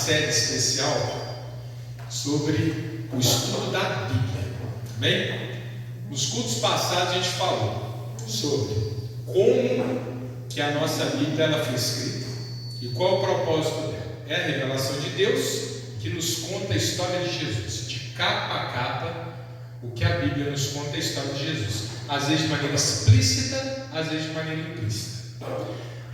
série especial sobre o estudo da Bíblia. Amém? Nos cultos passados a gente falou sobre como que a nossa Bíblia ela foi escrita e qual o propósito dela. É a revelação de Deus que nos conta a história de Jesus, de capa a capa. O que a Bíblia nos conta é a história de Jesus, às vezes de maneira explícita, às vezes de maneira implícita.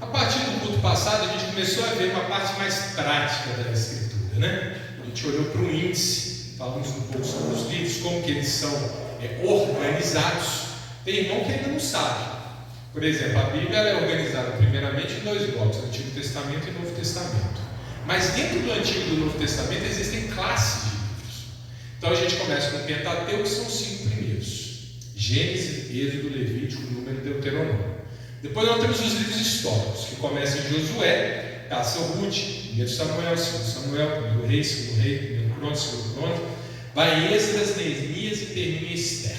A partir do culto passado, a gente começou a ver uma parte mais prática da Escritura, né? A gente olhou para o índice, falamos um pouco sobre os livros, como que eles são organizados. Tem irmão que ainda não sabe. Por exemplo, a Bíblia é organizada primeiramente em 2 blocos, Antigo Testamento e Novo Testamento. Mas dentro do Antigo e do Novo Testamento existem classes de livros. Então a gente começa com o Pentateuco, que são os 5 primeiros: Gênesis, Êxodo, Levítico, Número e Deuteronômio. Depois nós temos os livros históricos, que começam em Josué, passa Ruth, 1 Samuel, 2 Samuel, 1 Reis, 2 Reis, 1 Crônicas, 2 Crônicas, vai em Esdras, Neemias e termina em Esther.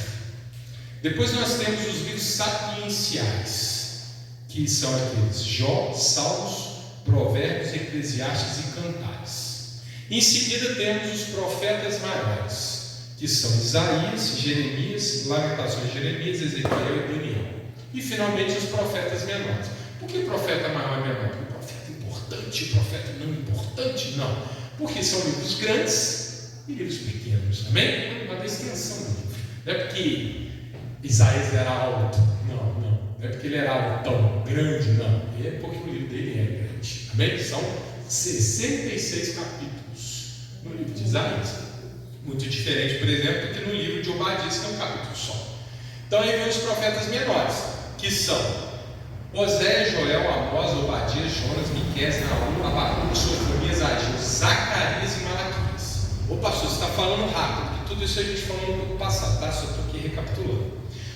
Depois nós temos os livros sapienciais, que são aqueles: Jó, Salmos, Provérbios, Eclesiastes e Cantares. Em seguida temos os profetas maiores, que são Isaías, Jeremias, Lamentações de Jeremias, Ezequiel e Daniel. E finalmente os profetas menores. Por que profeta maior e menor? Porque profeta importante, profeta não importante? Não. Porque são livros grandes e livros pequenos. Amém? Uma extensão do livro. Não é porque Isaías era alto. Não. Não é porque ele era altão, grande, não. É porque o livro dele é grande. Amém? São 66 capítulos no livro de Isaías. Muito diferente, por exemplo, do que no livro de Obadias, que é um capítulo só. Então aí vem os profetas menores, que são Oséias, Joel, Amós, Obadias, Jonas, Miqueias, Naum, Abacuque, Sofonias, Ageu, Zacarias e Malaquias. Ô pastor, você está falando rápido, porque tudo isso a gente falou no pouco passado, tá? Só estou aqui recapitulando.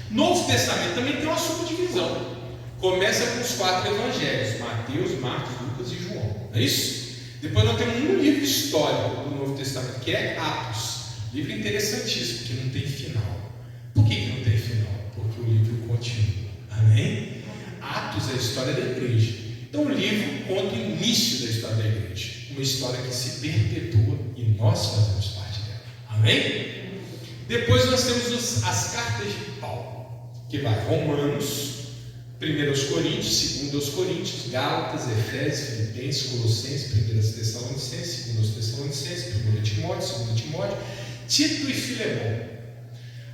Novo Testamento também tem uma subdivisão. Começa com os 4 evangelhos: Mateus, Marcos, Lucas e João. Não é isso? Depois nós temos um livro histórico do Novo Testamento, que é Atos. Livro interessantíssimo, que não tem final. Por que não tem final? Porque o livro continua. Amém? Atos é a história da igreja. Então o livro conta o início da história da igreja, uma história que se perpetua e nós fazemos parte dela. Amém? Depois nós temos as cartas de Paulo, que vai Romanos, 1 Coríntios, 2 Coríntios, Gálatas, Efésios, Filipenses, Colossenses, 1 Tessalonicenses, 2 Tessalonicenses, 1 Timóteo, 2 Timóteo, Tito e Filemão.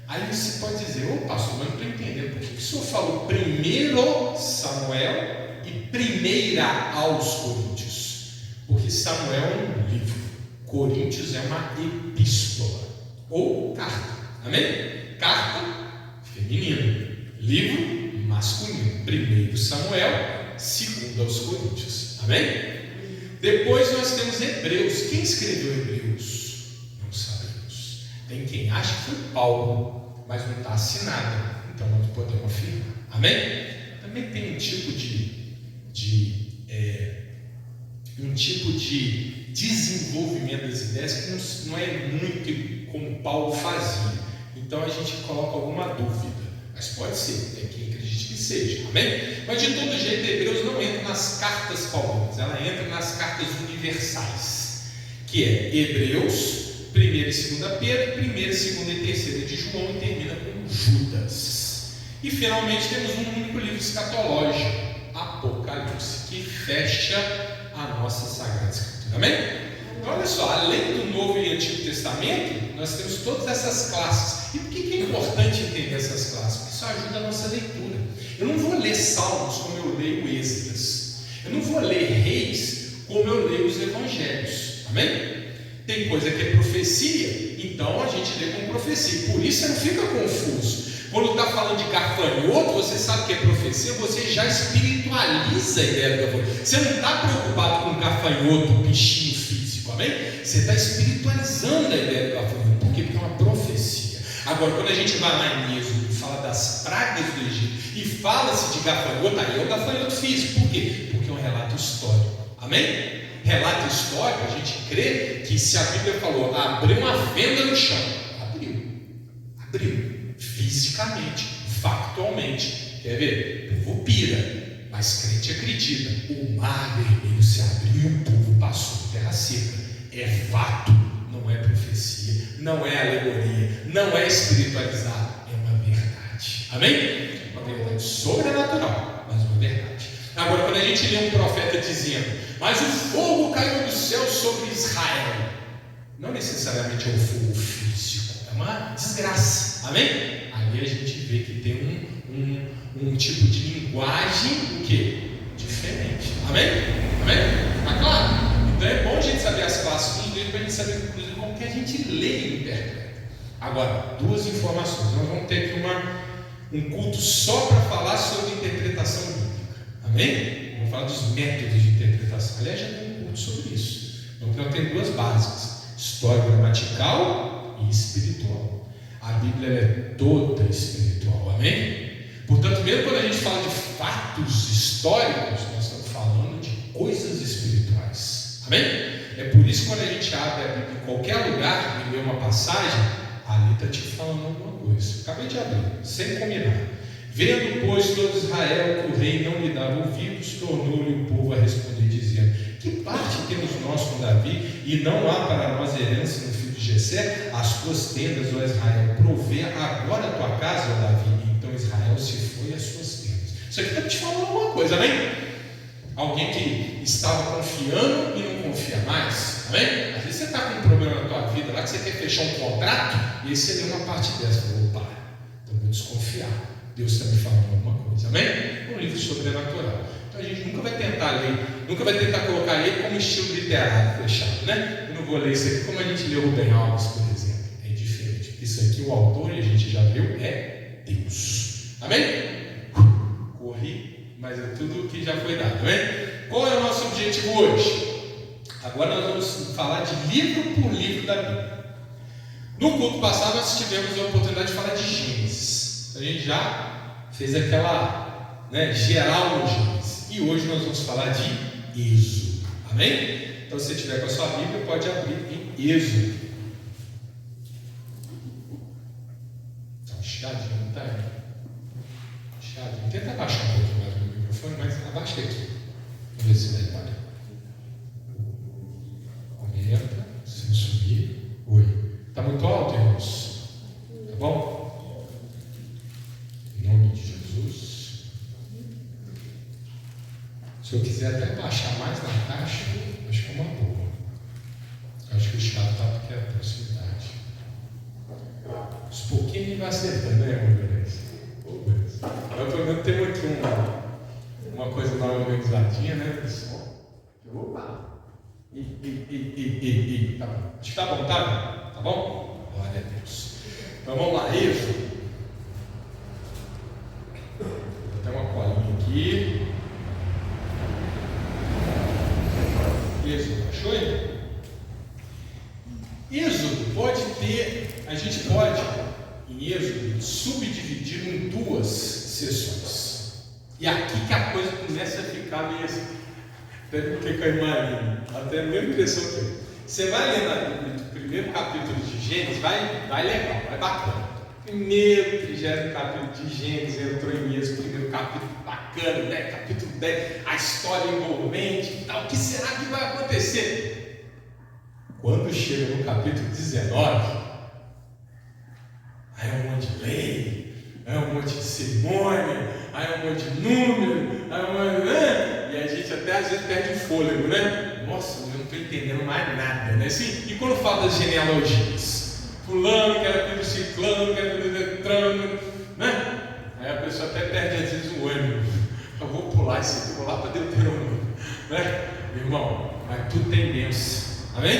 Aí você pode dizer: ô pastor, mas não estou entendendo por que o senhor falou 1 Samuel e 1 aos Coríntios? Porque Samuel é um livro, Coríntios é uma epístola ou carta. Amém? Carta feminino, livro masculino. 1 Samuel, 2 aos Coríntios. Amém? Depois nós temos Hebreus. Quem escreveu Hebreus? Não sabemos. Tem quem acha que foi Paulo, mas não está assinada, então nós podemos afirmar. Amém? Também tem um tipo de desenvolvimento das ideias que não é muito como Paulo fazia. Então a gente coloca alguma dúvida, mas pode ser, tem quem acredite que seja. Amém? Mas de todo jeito, Hebreus não entra nas cartas paulinas, ela entra nas cartas universais, que é Hebreus, 1 e 2 Pedro, 1, 2 e 3 de João, e termina com Judas. E finalmente temos um único livro escatológico, Apocalipse, que fecha a nossa Sagrada Escritura. Amém? Então olha só, além do Novo e Antigo Testamento, nós temos todas essas classes. E por que é importante entender essas classes? Porque isso ajuda a nossa leitura. Eu não vou ler Salmos como eu leio Êxodas. Eu não vou ler Reis como eu leio os Evangelhos. Amém? Tem coisa que é profecia, então a gente lê como profecia. Por isso você não fica confuso. Quando está falando de gafanhoto, você sabe que é profecia, você já espiritualiza a ideia do gafanhoto. Você não está preocupado com gafanhoto, bichinho físico, amém? Você está espiritualizando a ideia do gafanhoto. Por quê? Porque é uma profecia. Agora, quando a gente vai lá em Êxodo e fala das pragas do Egito e fala-se de gafanhoto, aí é o gafanhoto físico. Por quê? Porque é um relato histórico. Amém? Relato histórico, a gente crê que se a Bíblia falou abriu uma venda no chão, abriu fisicamente, factualmente. Quer ver? O povo pira, mas crente acredita. O mar vermelho se abriu e o povo passou por terra seca. é fato, não é profecia, não é alegoria, não é espiritualizado, é uma verdade. Amém? Uma verdade sobrenatural, mas uma verdade. Agora, quando a gente lê um profeta dizendo, mas o fogo caiu do céu sobre Israel, não necessariamente é um fogo físico, é uma desgraça. Amém? Ali a gente vê que tem um tipo de linguagem, o quê? Diferente. Amém? Amém? Tá claro? Então é bom a gente saber as classes dos livros para a gente saber, inclusive, como que a gente lê e interpreta. Agora, duas informações. Nós vamos ter aqui um culto só para falar sobre interpretação bíblica. Amém? Vamos falar dos métodos de interpretação. Aliás, já tem um culto sobre isso. Então, nós temos duas básicas: história gramatical e espiritual. A Bíblia é toda espiritual. Amém? Portanto, mesmo quando a gente fala de fatos históricos, nós estamos falando de coisas espirituais. Amém? É por isso que quando a gente abre a Bíblia em qualquer lugar e lê uma passagem, ali está te falando alguma coisa. Acabei de abrir, sem combinar. Vendo, pois, todo Israel que o rei não lhe dava ouvidos, tornou-lhe o povo a responder, dizendo: que parte temos nós com Davi, e não há para nós herança no filho de Jessé? As tuas tendas, ó Israel, provê agora a tua casa, ó Davi. Então Israel se foi às suas tendas. Isso aqui está te falando alguma coisa, amém? Alguém que estava confiando e não confia mais, amém? Às vezes você está com um problema na tua vida lá, que você quer fechar um contrato, e aí você lê uma parte dessa, opa, então vou desconfiar, Deus está me falando alguma coisa, amém? Um livro sobrenatural. Então a gente nunca vai tentar ler, nunca vai tentar colocar ele como estilo literário fechado, né? Eu não vou ler isso aqui como a gente lê Rubem Alves, por exemplo. É diferente. Isso aqui, o autor, e a gente já viu, é Deus. Amém? Corri, mas é tudo que já foi dado, amém? Qual é o nosso objetivo hoje? Agora nós vamos falar de livro por livro da Bíblia. No culto passado nós tivemos a oportunidade de falar de Gênesis. A gente já fez aquela geral no Gênesis. E hoje nós vamos falar de Êxodo. Amém? Então, se você tiver com a sua Bíblia, pode abrir em Êxodo. Está chiadinho, não está? Chiadinho. Tenta abaixar um pouquinho mais o microfone, mas abaixa aqui. Vamos ver se vai embora. Aumenta, sem subir. Oi. Está muito alto, irmãos? Tá bom? Em nome de Jesus. Se eu quiser até baixar mais na caixa, acho que é uma boa. Acho que o chato está porque é a proximidade. Aos pouquinhos ele vai acertando, né, irmão? Eu pelo menos tenho aqui uma coisa mais organizadinha, né, pessoal? Opa! Tá bom. Acho que tá bom, tá? Tá bom? Glória a Deus. Então vamos lá, Êxodo. Vou botar uma colinha aqui. Êxodo, achou aí? Êxodo pode ter, a gente pode, em Êxodo, subdividir em duas sessões. E aqui que a coisa começa a ficar meio assim. Até porque com a imagem, até a mesma impressão que eu. Você vai lendo o primeiro capítulo de Gênesis, vai legal, vai bacana. Primeiro, 30º capítulo de Gênesis entrou em Êxodo, primeiro capítulo bacana, né? Capítulo 10, a história envolvente e tal. O que será que vai acontecer? Quando chega no capítulo 19, aí é um monte de lei, aí é um monte de cerimônia, aí é um monte de número, aí é um monte de... E a gente até às vezes perde o fôlego, né? Nossa, eu não estou entendendo mais nada, né? Assim, e quando fala das genealogias? Fulano, que era filho de ciclano, que era filho de Detrano, né? Aí a pessoa até perde às vezes o ânimo. Eu vou pular isso aqui, vou lá para Deuteronômio, né? Irmão, mas tudo tem bênção, amém?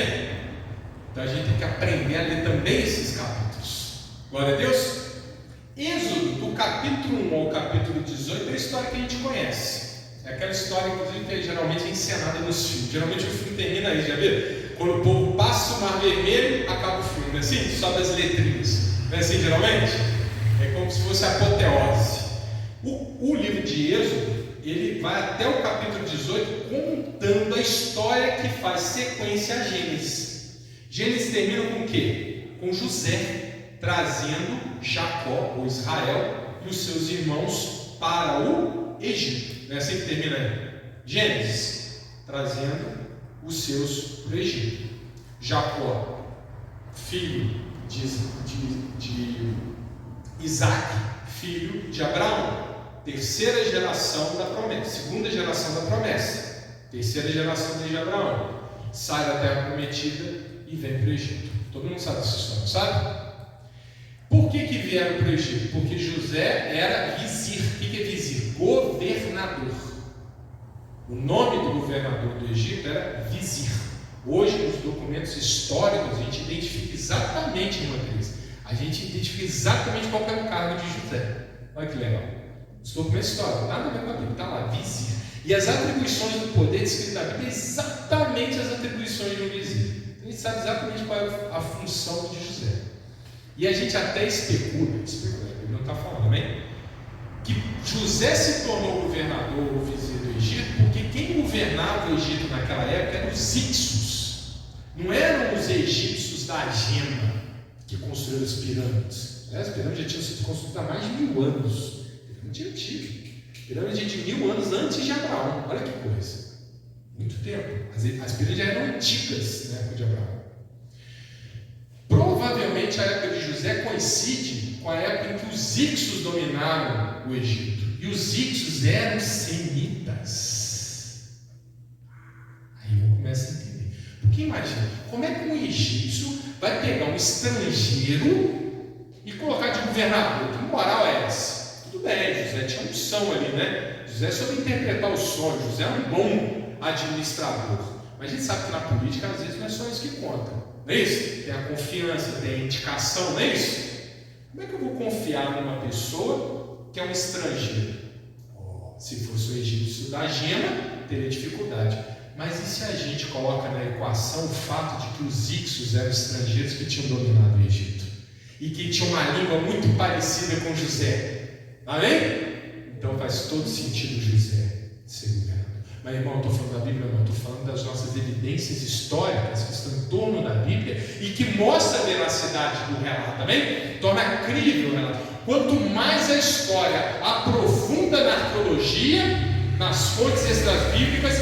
Então a gente tem que aprender a ler também esses capítulos. Glória a Deus. Êxodo, do capítulo 1 ao capítulo 18, é a história que a gente conhece. É aquela história, inclusive, que geralmente é encenada nos filmes. Geralmente o filme termina aí, já viu? Quando o povo passa o mar vermelho, acaba o filme, não é assim? Sobe as letrinhas, não é assim geralmente? É como se fosse a apoteose. O livro de Êxodo, ele vai até o capítulo 18 contando a história que faz sequência a Gênesis. Gênesis termina com o quê? Com José trazendo Jacó, ou Israel, e os seus irmãos para o Egito. Não é assim que termina aí? Gênesis, trazendo os seus para o Egito. Jacó, filho de Isaac, filho de Abraão. Terceira geração da promessa, segunda geração da promessa, terceira geração de Abraão. Sai da terra prometida e vem para o Egito. Todo mundo sabe dessa história, sabe? Por que vieram para o Egito? Porque José era vizir. O que é vizir? Governador. O nome do governador do Egito era vizir. Hoje, nos documentos históricos, a gente identifica exatamente uma crise. A gente identifica exatamente qual era o cargo de José. Olha que legal. Os documentos históricos, nada a ver com a Bíblia, está lá, vizir. E as atribuições do poder descritas na Bíblia, exatamente as atribuições de um vizir. Então, a gente sabe exatamente qual é a função de José. E a gente até especula, a Bíblia não está falando, amém? Que José se tornou governador ou vizir do Egito, porque quem governava o Egito naquela época eram os Ixos. Não eram os egípcios da Gema que construíram as pirâmides. As pirâmides já tinham sido construídas há mais de 1000 anos. Pirâmide antiga. Pirâmide de 1000 anos antes de Abraão. Olha que coisa. Muito tempo. As pirâmides já eram antigas na época de Abraão. Provavelmente a época de José coincide com a época em que os Ixos dominaram o Egito. E os Ixos eram semitas. Aí eu começo a entender. Porque imagina, como é que um egípcio vai pegar um estrangeiro e colocar de governador? Que moral é essa? Tudo bem, José tinha opção ali, né? José soube interpretar os sonhos, José é um bom administrador. Mas a gente sabe que na política às vezes não é só isso que conta. Não é isso? Tem a confiança, tem a indicação, não é isso? Como é que eu vou confiar numa pessoa que é um estrangeiro? Se fosse o egípcio da Gema, teria dificuldade. Mas e se a gente coloca na equação o fato de que os Ixos eram estrangeiros que tinham dominado o Egito e que tinham uma língua muito parecida com José? Amém? Então faz todo sentido José ser governador. Mas irmão, eu estou falando da Bíblia, não, estou falando das nossas evidências históricas que estão em torno da Bíblia e que mostra a veracidade do relato, amém? Torna crível o relato. Quanto mais a história aprofunda na arqueologia, nas fontes extra-bíblicas,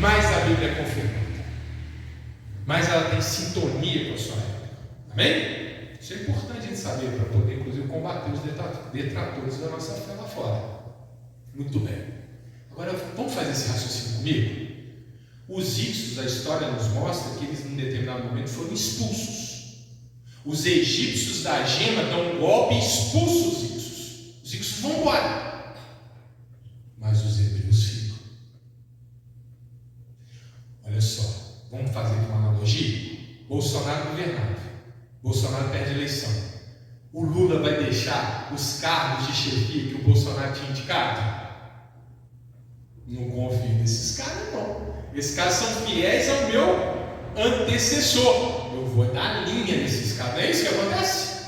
mais a Bíblia é confirmada, mais ela tem sintonia com a sua época, amém? Isso é importante a gente saber para poder, inclusive, combater os detratores da nossa fé lá fora. Muito bem. Agora, vamos fazer esse raciocínio comigo? Os Ixos, a história nos mostra que eles, em determinado momento, foram expulsos. Os egípcios da Gema dão um golpe e expulsam os Ixos. Os Ixos vão embora, mas os hebreus ficam. Olha só, vamos fazer uma analogia? Bolsonaro governava, Bolsonaro perde a eleição. O Lula vai deixar os cargos de chefia que o Bolsonaro tinha indicado? Não confio nesses caras, não. Esses caras são fiéis ao meu antecessor. Eu vou dar linha nesses caras. Não é isso que acontece?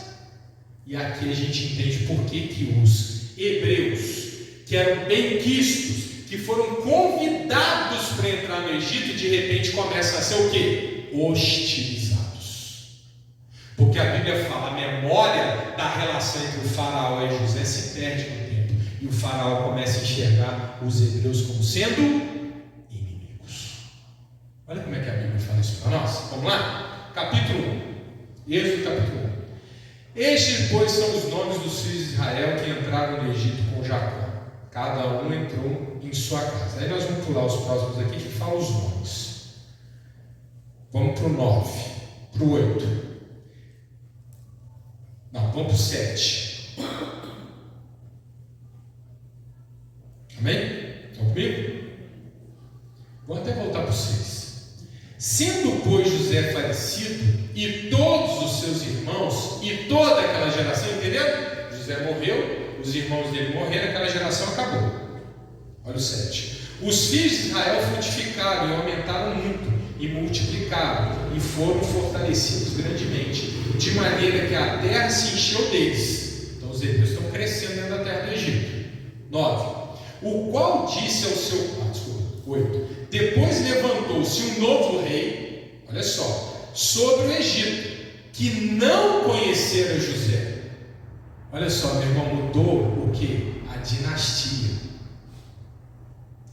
E aqui a gente entende por que os hebreus, que eram benquistos, que foram convidados para entrar no Egito, de repente começam a ser o quê? Hostilizados. Porque a Bíblia fala, a memória da relação entre o faraó e José se perde no tempo. E o faraó começa a enxergar os hebreus como sendo inimigos. Olha como é que a Bíblia fala isso para nós. Vamos lá? Capítulo 1. Êxodo capítulo 1. Estes, pois, são os nomes dos filhos de Israel que entraram no Egito com Jacó. Cada um entrou em sua casa. Aí nós vamos pular os próximos aqui que falam os nomes. Vamos para o 9, para o 8. Não, vamos para o 7. Amém? Estão comigo? Vou até voltar para o 6. Sendo, pois, José falecido, e todos os seus irmãos, e toda aquela geração, entenderam? José morreu, os irmãos dele morreram, aquela geração acabou. Olha o 7. Os filhos de Israel frutificaram e aumentaram muito, e multiplicaram, e foram fortalecidos grandemente, de maneira que a terra se encheu deles. Então os hebreus estão crescendo dentro da terra do Egito. 9. O qual disse ao seu... 8. Depois levantou-se um novo rei, olha só, sobre o Egito, que não conhecera José. Olha só, meu irmão, mudou o que? A dinastia.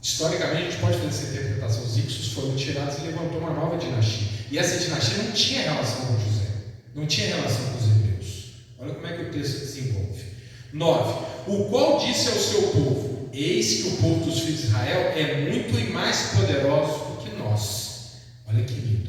Isto Historicamente, a gente pode fazer essa interpretação. Os Ixos foram tirados e levantou uma nova dinastia. E essa dinastia não tinha relação com José, não tinha relação com os hebreus. Olha como é que o texto desenvolve. 9. O qual disse ao seu povo: eis que o povo dos filhos de Israel é muito e mais poderoso do que nós. Olha que lindo.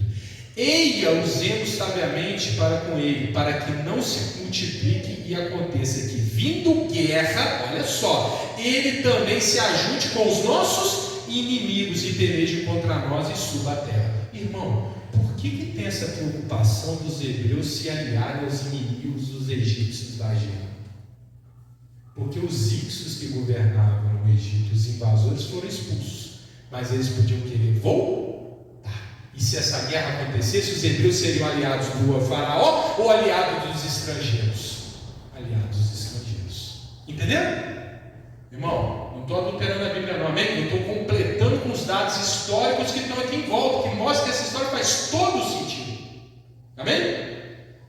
Eia, usemos sabiamente para com ele, para que não se multiplique e aconteça que, vindo guerra, olha só, ele também se ajunte com os nossos inimigos e peleje contra nós e suba a terra. Irmão, por que tem essa preocupação dos hebreus se aliarem aos inimigos dos egípcios da guerra? Porque os ixos que governavam no Egito, os invasores, foram expulsos, mas eles podiam querer voltar. E se essa guerra acontecesse, os hebreus seriam aliados do faraó ou aliados dos estrangeiros? Aliados dos estrangeiros. Entenderam? Irmão, não estou adulterando a Bíblia não, amém? Eu estou completando com os dados históricos que estão aqui em volta, que mostram que essa história faz todo sentido. Amém?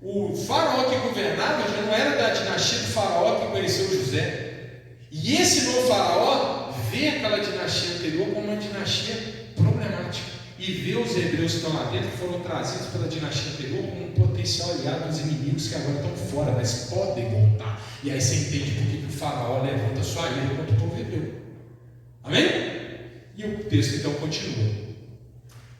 O faraó que governava já não era da dinastia do faraó que conheceu José. E esse novo faraó vê aquela dinastia anterior como uma dinastia problemática. E vê os hebreus que estão lá dentro, que foram trazidos pela dinastia anterior, como um potencial aliado dos inimigos que agora estão fora, mas podem voltar. E aí você entende por que o faraó levanta a sua ira contra o povo hebreu. Amém? E o texto então continua.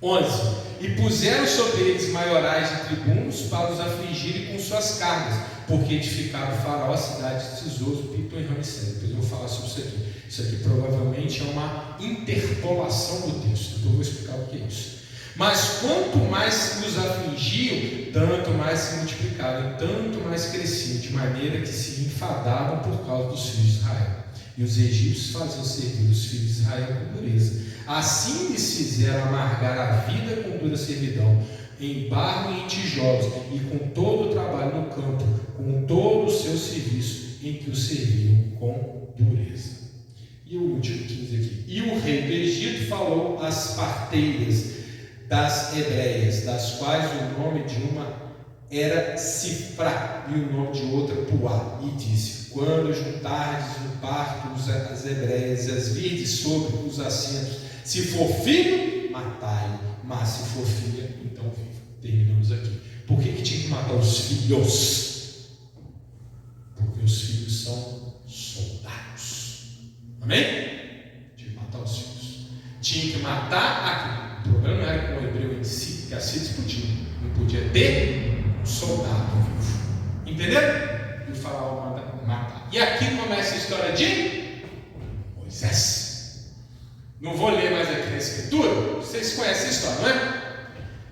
11. E puseram sobre eles maiorais e tribunos para os afligirem com suas cargas, porque edificaram o faraó a cidade de tesouros, Pitom e Ramsés. Depois eu vou falar sobre isso aqui. Isso aqui provavelmente é uma interpolação do texto. Então eu vou explicar o que é isso. Mas quanto mais os afligiam, tanto mais se multiplicavam, tanto mais cresciam, de maneira que se enfadavam por causa dos filhos de Israel. E os egípcios faziam servir os filhos de Israel com dureza. Assim lhes fizeram amargar a vida com dura servidão, em barro e em tijolos, e com todo o trabalho no campo, com todo o seu serviço, em que os serviam com dureza. E o último 15 aqui. E o rei do Egito falou às parteiras das hebreias, das quais o nome de uma era Sifra e o nome de outra Puá, e disse: quando juntardes no parto as hebreias e as virdes sobre os assentos, se for filho, matai-o, mas se for filha, então viva. Terminamos aqui. Por que tinha que matar os filhos? Porque os filhos são soldados. Amém? Tinha que matar os filhos. Tinha que matar aqui. O problema não era com o hebreu em si, que assim eles podiam. Não podia ter um soldado vivo. Entenderam? E o faraó manda matar. E aqui começa a história de Moisés. Não vou ler mais aqui na escritura. Vocês conhecem a história, não é?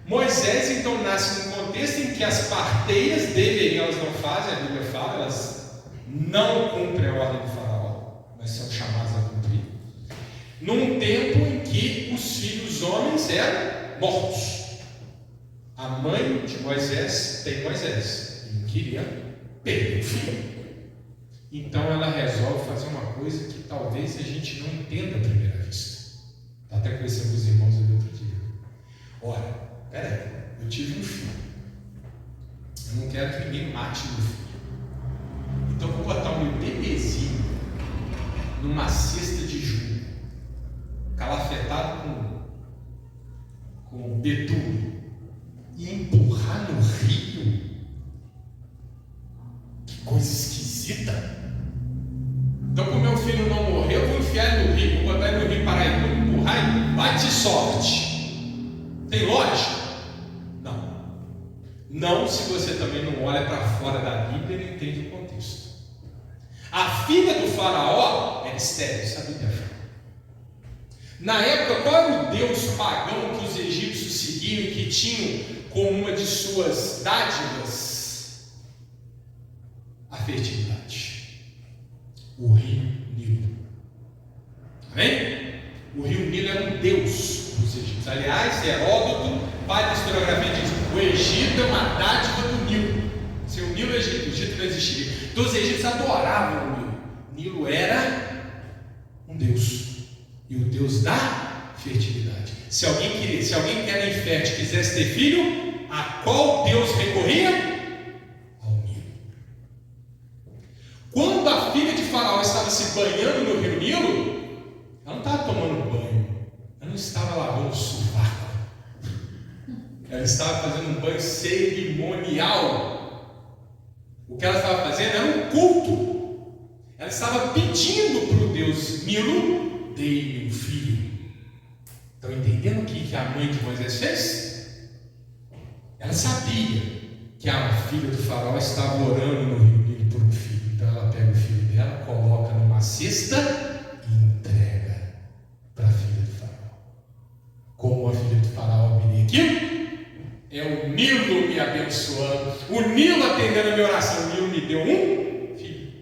Moisés então nasce num contexto em que as parteiras deveriam, elas não fazem, a Bíblia fala, elas não cumprem a ordem do faraó, mas são chamadas a cumprir. Num tempo em que os filhos homens eram mortos. A mãe de Moisés tem Moisés e não queria perder o filho. Então ela resolve fazer uma coisa que talvez a gente não entenda à primeira vista. Está até conversando com os irmãos ali outro dia. Olha, peraí, eu tive um filho. Eu não quero que ninguém mate meu filho. Então eu vou botar o meu bebezinho numa cesta de junho, calafetado com betume, e empurrar no rio. Que coisa esquisita. Então, como meu filho não morreu, eu vou enfiar ele no rio, vou botar ele no rio Paraíba, empurrar e bate sorte. Tem lógica? Não. Não, se você também não olha para fora da Bíblia e não entende o contexto. A filha do faraó era estéril, sabe? Na época, qual era o deus pagão que os egípcios seguiam e que tinham como uma de suas dádivas? A fertilidade. O rio Nilo. Amém? O rio Nilo era um deus dos egípcios. Aliás, Heródoto, pai da historiografia, diz: o Egito é uma dádiva do Nilo. Se o Nilo é Egito, o Egito não existiria. Então os egípcios adoravam o Nilo. Nilo era um deus. E o Deus da fertilidade. Se alguém que era infértil quisesse ter filho, a qual Deus recorria? Ao Nilo. Quando a filha de Faraó estava se banhando no rio Nilo, Ela não estava tomando banho. Ela não estava lavando o sovaco. Ela estava fazendo um banho cerimonial. O que ela estava fazendo era um culto. Ela estava pedindo para o Deus Nilo: dei-me um filho. Estão entendendo o que a mãe de Moisés fez? Ela sabia que a filha do faraó estava orando no rio Nilo por um filho. Então ela pega o filho dela, coloca numa cesta e entrega para a filha do faraó. Como a filha do faraó viria aqui? É o Nilo me abençoando, o Nilo atendendo a minha oração. O Nilo me deu um filho.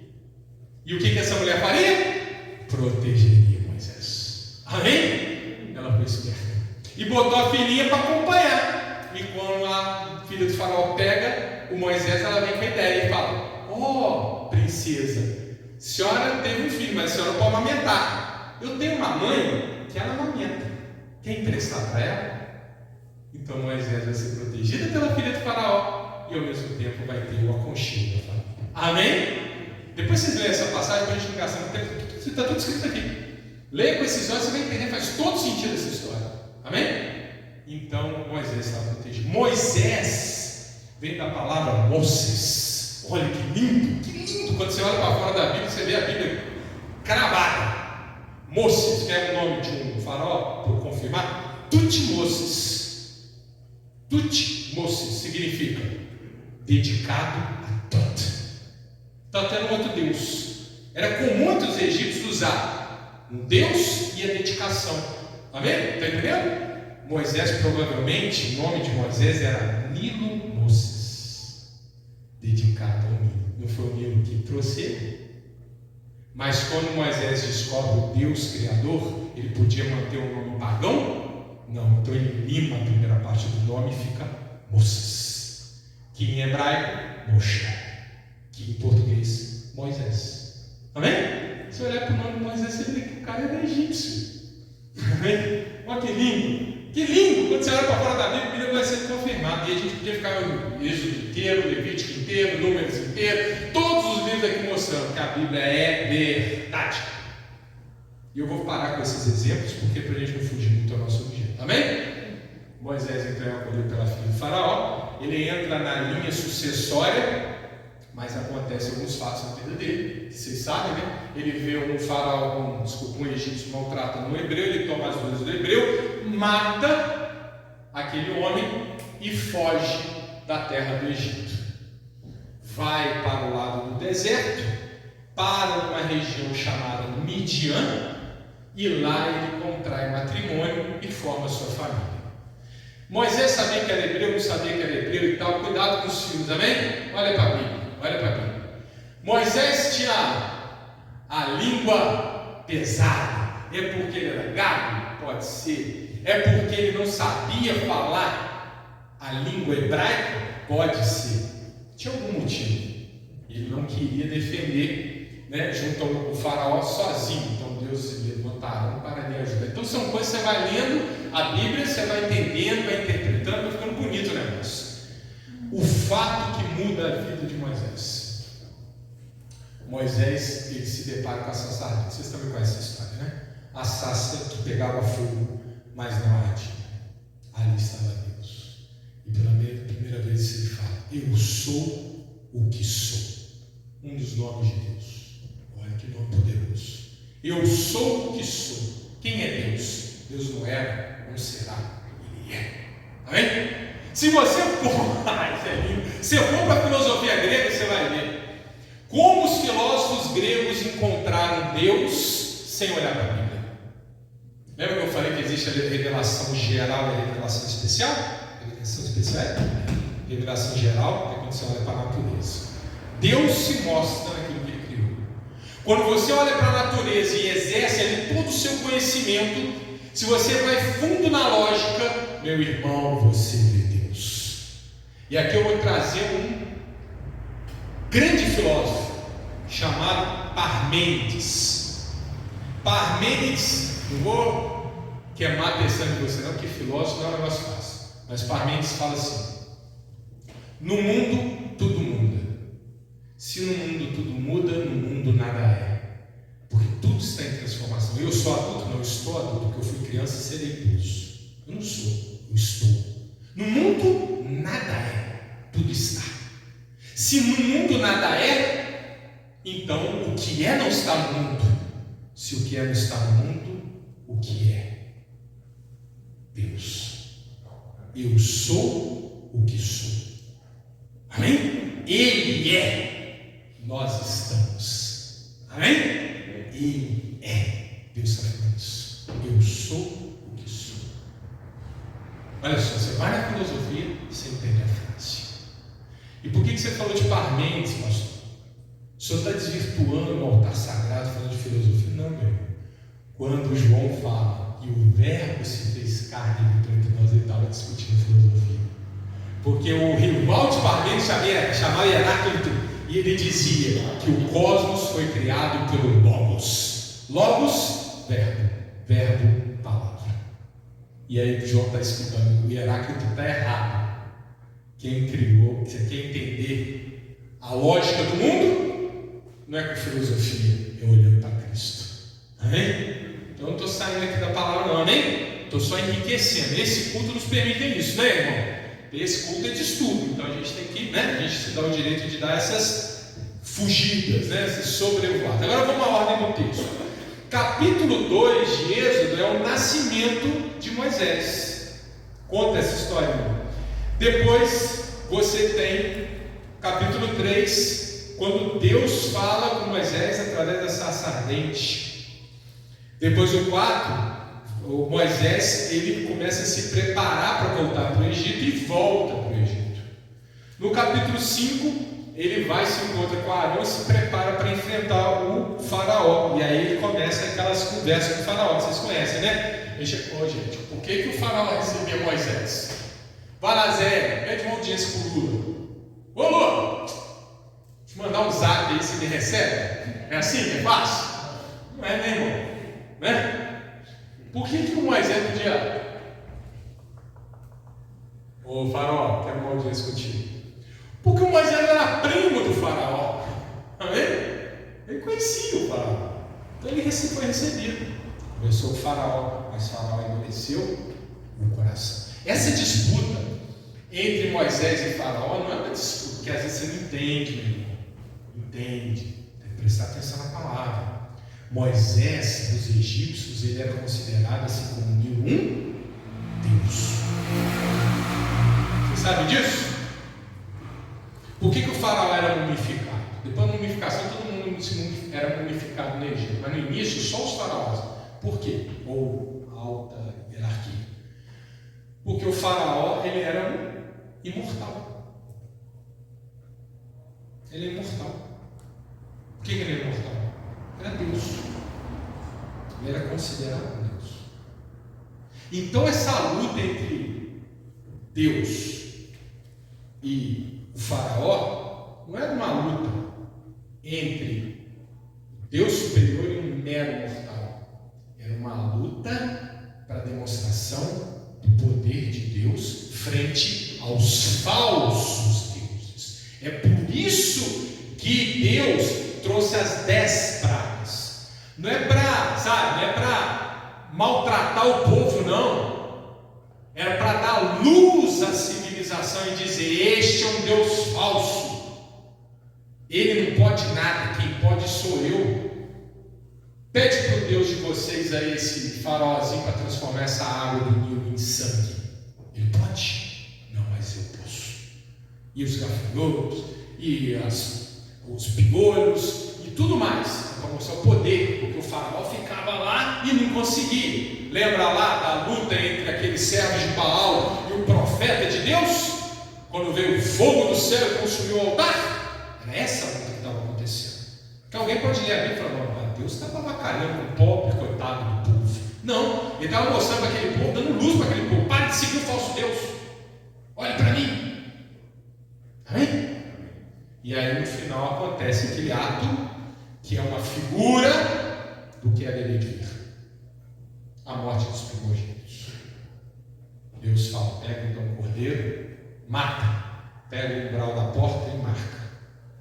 E o que essa mulher faria? Protegeria Moisés. Amém? Ela foi esperta e botou a filhinha para acompanhar. E quando a filha do faraó pega o Moisés, ela vem com a ideia e fala: ó, princesa, a senhora teve um filho, mas a senhora não pode amamentar. Eu tenho uma mãe que ela amamenta. Quer emprestar para ela? Então Moisés vai ser protegido pela filha de faraó e ao mesmo tempo vai ter o aconchego da família. Amém? Depois vocês leem essa passagem para a gente não gastar muito tempo. Está tudo escrito aqui. Leia com esses olhos, você vai entender, faz todo sentido essa história. Amém? Então Moisés estava protegido. Moisés vem da palavra Moses. Olha que lindo, que lindo. Quando você olha para fora da Bíblia, você vê a Bíblia cravada. Moses, que é o nome de um faraó, por confirmar. Tutmoses. Tutmoses significa dedicado a Tot. Tot era um outro deus. Era comum entre os egípcios usar um deus e a dedicação. Amém? Está entendendo? Moisés, provavelmente, o nome de Moisés era Nilo Moses, dedicado ao Nilo. Não foi o Nilo que trouxe ele. Mas quando Moisés descobre o Deus Criador, ele podia manter o nome pagão? Não, então ele lima a primeira parte do nome e fica Moses, que em hebraico, Moshe, que em português, Moisés. Amém? Se olhar para o nome de Moisés, você vê que o cara é egípcio. Amém? Olha que lindo! Que lindo! Quando você olha para fora da Bíblia, a Bíblia vai ser confirmada. E a gente podia ficar no Êxodo inteiro, Levítico inteiro, Números inteiro, todos os livros aqui mostrando que a Bíblia é verdade. E eu vou parar com esses exemplos, porque para a gente não fugir muito ao nosso objeto. Amém? Moisés então é acolhido pela filha do faraó. Ele entra na linha sucessória, mas acontecem alguns fatos na vida dele, que vocês sabem, né? Ele vê um faraó, um egípcio maltratando um hebreu, ele toma as dores do hebreu, mata aquele homem e foge da terra do Egito. Vai para o lado do deserto, para uma região chamada Midian, e lá ele contrai matrimônio e forma sua família. Moisés sabia que era hebreu, não sabia que era hebreu e tal. Cuidado com os filhos, amém? Olha para a Bíblia, olha para a Bíblia. Moisés tinha a língua pesada. É porque ele era gago? Pode ser. É porque ele não sabia falar a língua hebraica? Pode ser. Tinha algum motivo. Ele não queria defender, né, junto ao faraó sozinho. Então Deus levantaram para lhe ajudar. Então são coisas que você vai lendo a Bíblia, você vai entendendo, vai interpretando, vai ficando bonito o negócio. O fato que muda a vida de Moisés. Moisés, ele se depara com a sarça ardente. Vocês também conhecem essa história, né? A sarça que pegava fogo, mas não ardia. Ali estava Deus. E pela primeira vez ele fala: eu sou o que sou. Um dos nomes de Deus. Olha que nome poderoso. Eu sou o que sou. Quem é Deus? Deus não era, não será, Ele é. Amém? Se você for, isso é lindo. Se for para a filosofia grega, você vai ver como os filósofos gregos encontraram Deus sem olhar para a Bíblia. Lembra que eu falei que existe a revelação geral e a revelação especial? Revelação especial é revelação geral, é quando você olha para a natureza. Deus se mostra naquilo que Ele criou. Quando você olha para a natureza e exerce ali todo o seu conhecimento, se você vai fundo na lógica, meu irmão, você vê Deus. E aqui eu vou trazer um grande filósofo chamado Parmênides. Parmênides, não vou queimar a atenção de você não, porque filósofo não é um negócio fácil. Mas Parmênides fala assim: no mundo tudo muda. Se no mundo tudo muda, no mundo nada é. Porque tudo está em transformação. Eu sou adulto, não. deleitoso. Eu não sou, eu estou. No mundo, nada é, tudo está. Se no mundo nada é, então o que é não está no mundo. Se o que é não está no mundo, o que é? Deus. Eu sou o que sou. Amém? Ele é, nós estamos. Amém? Ele é. Deus está falando isso. Eu sou o que sou. Olha só, você vai na filosofia e você entende a frase. E por que você falou de Parmênides, pastor? O senhor está desvirtuando o altar sagrado falando de filosofia? Não, meu irmão. Quando João fala que o verbo se fez carne e habitou entre nós, ele estava discutindo filosofia. Porque o rival de Parmênides chamava Heráclito, e ele dizia que o cosmos foi criado pelo Logos. Logos, verbo. Verbo, palavra. E aí João está explicando, o Heráclito está errado. Quem criou, você quer entender a lógica do mundo? Não é com filosofia, é olhando para Cristo. Amém? Então eu não estou saindo aqui da palavra não, amém? Estou só enriquecendo. Esse culto nos permite isso, né, irmão? Esse culto é de estudo, então a gente tem que, né? A gente se dá o direito de dar essas fugidas, né? Esses sobrevoados. Agora vamos à ordem do texto. Capítulo 2 de Êxodo é o nascimento de Moisés. Conta essa história, irmão. Depois você tem capítulo 3, quando Deus fala com Moisés através da sarça ardente. Depois o 4, o Moisés ele começa a se preparar para voltar para o Egito e volta para o Egito. No capítulo 5, ele vai se encontra com Arão e se prepara para enfrentar o faraó. E aí ele começa aquelas conversas com o faraó, vocês conhecem, né? Gente, por que o faraó recebia Moisés? Vai lá, Zé, pede uma audiência com o Lula. Ô Lula, te mandar um zap aí, se ele recebe? É assim? É fácil? Não é, né, irmão? Né? Por que o Moisés podia? Ô faraó, quero uma audiência contigo. Porque o Moisés era primo do faraó. Amém? Ele conhecia o faraó. Então ele foi recebido. Começou o faraó, mas o faraó endureceu o coração. Essa disputa entre Moisés e Faraó não é uma disputa que às vezes você não entende, meu irmão. Entende, tem que prestar atenção na palavra. Moisés, dos egípcios, ele era considerado assim como um Deus. Você sabe disso? Por que o Faraó era mumificado? Depois da mumificação, todo mundo era mumificado no Egito, mas no início só os faraós. Por quê? Ou alta hierarquia. Porque o faraó, ele era um imortal. Ele é imortal. Por que ele é imortal? Ele era Deus. Ele era considerado Deus. Então essa luta entre Deus e o faraó não era uma luta entre Deus superior e um mero mortal. Era uma luta para demonstração do poder de Deus frente aos falsos deuses. É por isso que Deus trouxe as 10 pragas. Não é para, sabe, não é para maltratar o povo, não. Era para dar luz à civilização e dizer: este é um Deus falso. Ele não pode nada, quem pode sou eu. Pede para o Deus de vocês aí esse faraózinho para transformar essa água do Nilo em sangue. Ele pode? Não, mas eu posso. E os gafanhotos, e os piolhos, e tudo mais, para mostrar o poder, porque o faraó ficava lá e não conseguia. Lembra lá da luta entre aqueles servos de Baal e o profeta de Deus? Quando veio o fogo do céu e consumiu o altar? Era essa luta que estava acontecendo. Que alguém pode ler a Bíblia e falar: não, Deus estava avacalhando o pobre, coitado do povo. Não, ele estava mostrando para aquele povo, dando luz para aquele povo: pare de seguir o falso Deus, olhe para mim. Amém? E aí no final acontece aquele ato que é uma figura do que haveria de vir: a morte dos primogênitos. Deus fala: pega então o cordeiro, mata, pega o umbral da porta e marca.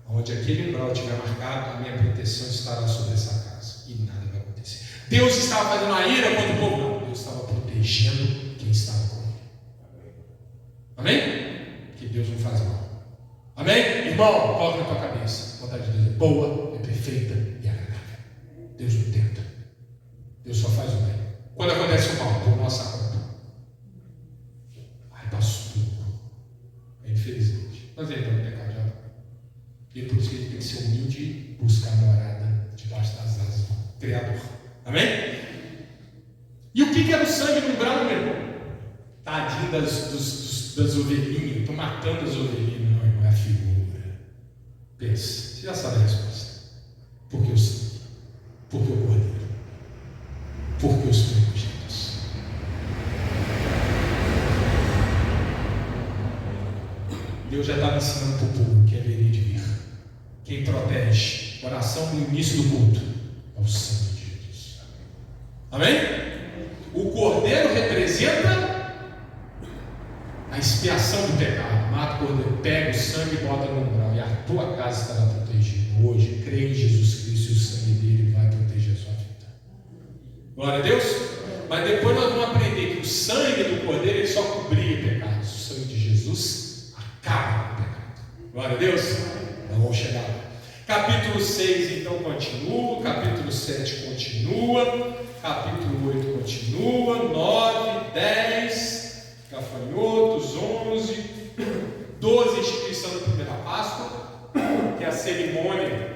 Onde aquele umbral estiver marcado, a minha proteção estará sobre essa casa e nada vai acontecer. Deus estava fazendo a ira contra o povo? Não, Deus estava protegendo protegendo quem estava com ele. Amém? Que Deus não faz mal. Amém? Irmão, coloca na tua cabeça. A vontade de Deus é boa, é perfeita e agradável. Deus não tenta. Deus só faz o bem. Quando acontece o mal, por nossa conta. Ai, pastor. Infelizmente. Nós entramos no pecado já. E por isso que a gente tem que ser humilde e buscar a morada debaixo das asas do Criador. Amém? E o que era o sangue no umbral, meu irmão? Tadinho das ovelhinhas. Estou matando as ovelhinhas. Não, irmão, é a figura. Pensa, você já sabe a resposta. Por que o sangue? Por que o cordeiro? Por que os primogênitos? Deus já estava ensinando para o povo que haveria de vir. Quem protege a oração no início do culto é o sangue de Jesus. Amém? O cordeiro representa a expiação do pecado. Mata o cordeiro, pega o sangue e bota no umbral, e a tua casa estará protegida. Hoje, crê em Jesus Cristo e o sangue dele vai proteger a sua vida. Glória a Deus. Mas depois nós vamos aprender que o sangue do cordeiro ele só cobria pecados. O sangue de Jesus acaba com o pecado. Glória a Deus. Nós vamos chegar lá. Capítulo 6 então continua, capítulo 7 continua, capítulo 8 continua, 9, 10, gafanhotos, 11, 12, instituição da primeira Páscoa, que é a cerimônia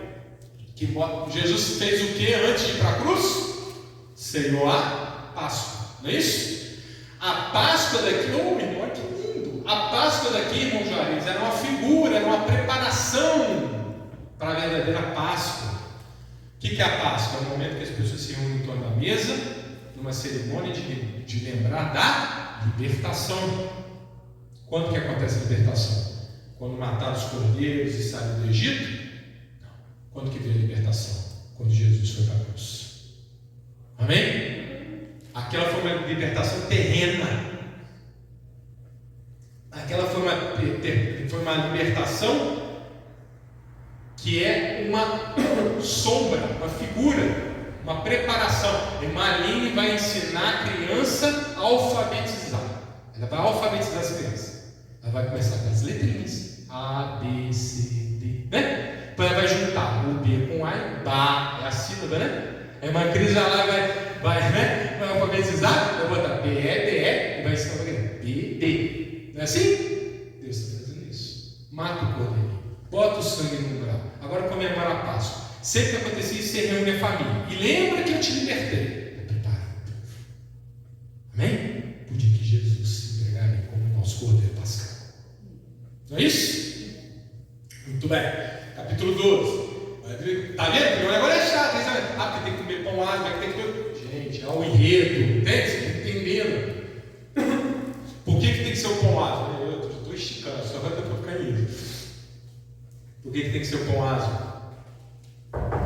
que Jesus fez o que antes de ir para a cruz? Ceiou a Páscoa, não é isso? A Páscoa daqui, oh meu irmão, que lindo! A Páscoa daqui, irmão Juarez, era uma figura, era uma preparação para a verdadeira Páscoa. O que é a Páscoa? É o momento que as pessoas se reúnem em torno da mesa, numa cerimônia de lembrar da libertação. Quando que acontece a libertação? Quando mataram os cordeiros e saíram do Egito? Não. Quando que veio a libertação? Quando Jesus foi para a cruz. Amém? Aquela foi uma libertação terrena. Aquela foi uma libertação que é uma sombra, uma figura, uma preparação. A irmã Aline vai ensinar a criança a alfabetizar. Ela vai alfabetizar as crianças. Ela vai começar com as letrinhas A, B, C, D, né? Depois ela vai juntar o B com A e Bá, é a sílaba, né? A irmã Cris já lá vai alfabetizar, vai botar B, E, D, E e vai ensinar para criança B, D. Não é assim? Deus está fazendo isso. Mata o cordeiro, bota o sangue no umbral. Agora comemora a Páscoa. Sempre que acontecia isso, você reúne a família. E lembra que eu te libertei. Eu preparo o povo. Amém? Por dia que Jesus se entregaria como nosso cordeiro pascal. Não é isso? Muito bem. Capítulo 12. Está vendo? O negócio é chato. Ah, porque tem que comer pão ágil, tem que comer... Gente, é o enredo. Entende? Você está entendendo? Por que tem que ser o pão ágil? Eu estou esticando, só vai estar ficando isso. Por que tem que ser o pão ágil?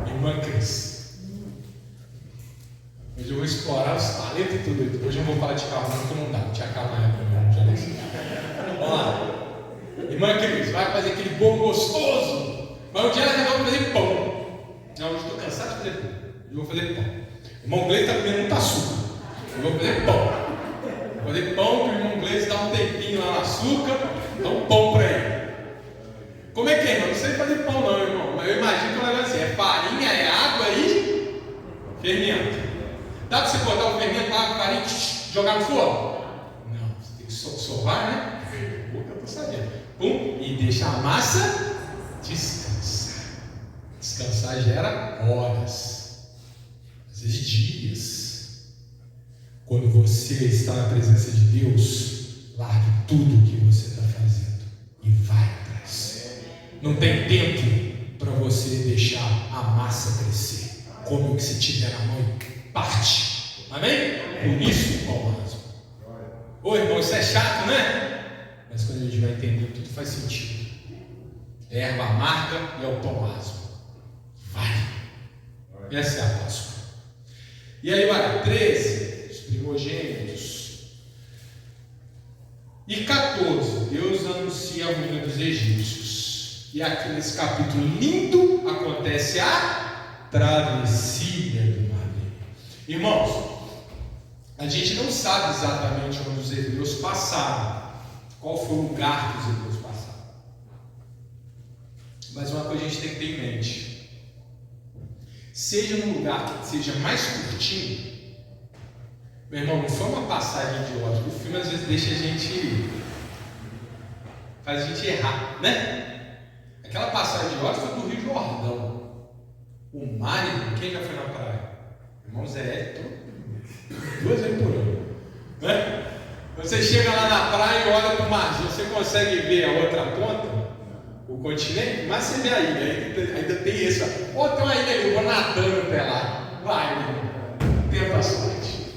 Irmã Cris. Hoje eu vou explorar os talentos e tudo. Hoje eu vou falar de carro, porque não dá. Não tinha carro na época mesmo, já disse. Vamos lá. Irmã Cris, vai fazer aquele bolo gostoso. Mas um dia ela resolve fazer pão. Não, hoje estou cansado de fazer pão. Eu vou fazer pão. O irmão Gleice está comendo muito açúcar. Eu vou fazer pão. Vou fazer pão para o irmão Gleice dar um tempinho lá no açúcar. Dá um pão para ele. Como é que é, irmão? Não sei fazer pão não, irmão. Mas eu imagino que o negócio assim, é farinha, é água e fermento. Dá para você botar o fermento, água, farinha e jogar no forno? Não, você tem que sovar, né? Eu estou sabendo. Pum, e deixa a massa descansar. Descansar gera horas, às vezes dias. Quando você está na presença de Deus, largue tudo o que você está fazendo e vai atrás. Não tem tempo para você deixar a massa crescer. Come o que se tiver na mão e parte. Amém? Por isso o pão ágil. Ô irmão, isso é chato, né? Mas quando a gente vai entender, tudo faz sentido. É erva amarga e é o pão ágil. Vai. Essa é a Páscoa. E aí vai 13, os primogênitos. E 14, Deus anuncia a ruína dos egípcios. E aqui nesse capítulo lindo acontece a travessia do Mar Vermelho. Irmãos, A gente não sabe exatamente onde os hebreus passaram, qual foi o lugar que os hebreus passaram. Mas uma coisa a gente tem que ter em mente: seja num lugar que seja mais curtinho, meu irmão, não foi uma passagem idiota. O filme às vezes deixa a gente, faz a gente errar, né? Aquela passagem idiota foi do Rio Jordão. O mar, quem já foi na praia? Irmão Zé, 2 vezes por ano, né? Você chega lá na praia e olha para o mar, você consegue ver a outra ponta, o continente, mas você vê a ilha, ainda tem isso. Ó, tem uma ilha ali, eu vou nadando até lá. Vai, meu irmão, tenta a sorte.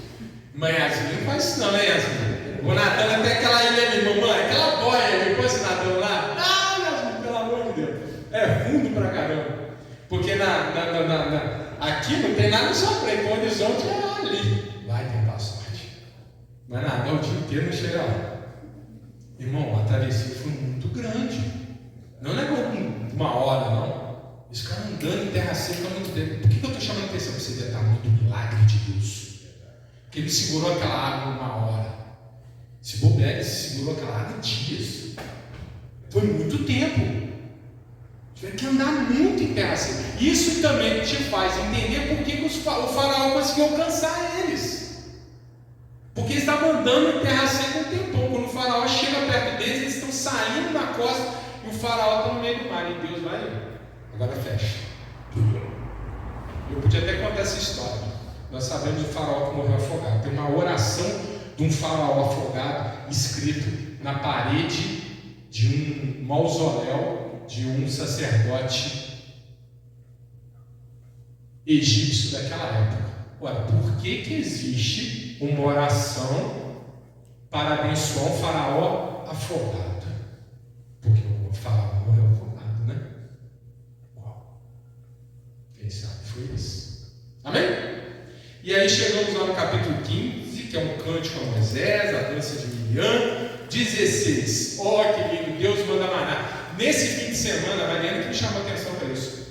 Mas Yasmin não faz isso não, né, Yasmin? Vou nadando até aquela ilha ali, mamãe, aquela boia ali, depois você nadando lá. Não, Yasmin, pelo amor de Deus, é fundo pra caramba. Porque aqui não tem nada só frente, o horizonte é ali. Vai tentar a sorte. Mas nadar o dia inteiro não chega lá. Irmão, a travessia foi muito grande. Não levou uma hora, não. Eles ficaram andando em terra seca há muito tempo. Por que eu estou chamando a atenção para você ver o tamanho do milagre de Deus? Porque ele segurou aquela água uma hora. Se bobear, ele segurou aquela água dias. Foi muito tempo. Tiveram que andar muito em terra seca. Isso também te faz entender por que o faraó conseguiu alcançar eles. Porque eles estavam andando em terra seca um tempão. Quando o faraó chega perto deles, eles estão saindo da costa e o faraó está no meio do mar. E Deus vai, agora fecha. Eu podia até contar essa história. Nós sabemos do faraó que morreu afogado. Tem uma oração de um faraó afogado escrito na parede de um mausoléu de um sacerdote egípcio daquela época. Ora, por que existe uma oração para abençoar um faraó afogado? Porque o faraó morreu afogado, né? Uau! Quem sabe foi isso. Amém? E aí chegamos lá no capítulo 15, que é um cântico a Moisés, a dança de Miriam. 16, ó que lindo, Deus manda maná. Nesse fim de semana, a Mariana que me chamou a atenção para isso.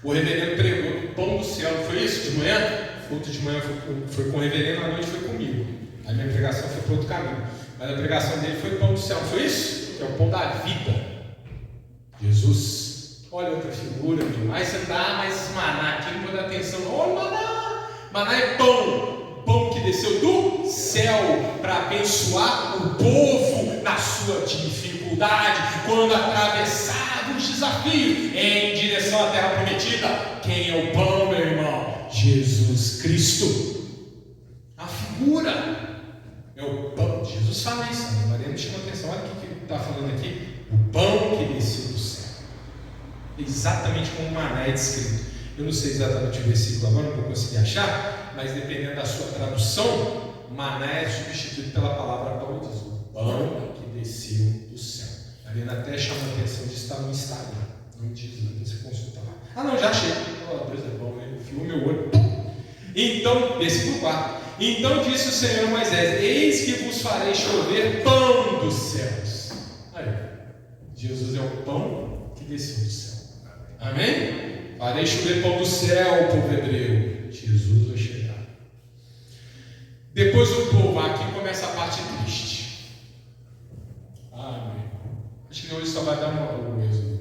O reverendo pregou do pão do céu, não foi isso? De manhã? Outro de manhã foi com o reverendo, à noite foi comigo. A minha pregação foi para outro caminho. Mas a pregação dele foi pão do céu, não foi isso? Que é o pão da vida. Jesus, olha outra figura, meu. Aí você dá mais maná aqui, não vou dar atenção. Olha maná! Maná é pão. Pão que desceu do céu para abençoar o povo na sua dificuldade, quando atravessava os desafios em direção à terra prometida. Quem é o pão, meu irmão? Jesus Cristo. A figura é o pão. Jesus fala isso. A Maria me chamou a atenção. Olha o que ele está falando aqui. O pão que desceu do céu. Exatamente como o maná é descrito. Eu não sei exatamente o versículo agora, não vou conseguir achar, mas dependendo da sua tradução, maná é substituído pela palavra pão, diz o pão que desceu do céu. A Helena até chama a atenção de estar no Instagram, não diz lá, você consulta lá. Ah não, já achei. Oh, Deus é bom, ele enfiou meu olho. Então, versículo 4. Então disse o Senhor a Moisés: eis que vos farei chover pão dos céus. Aí, Jesus é o pão que desceu do céu. Amém? Farei chover pão do céu, povo hebreu. Jesus vai chegar. Depois o povo, aqui começa a parte triste. Amém. Acho que hoje só vai dar um êxodo.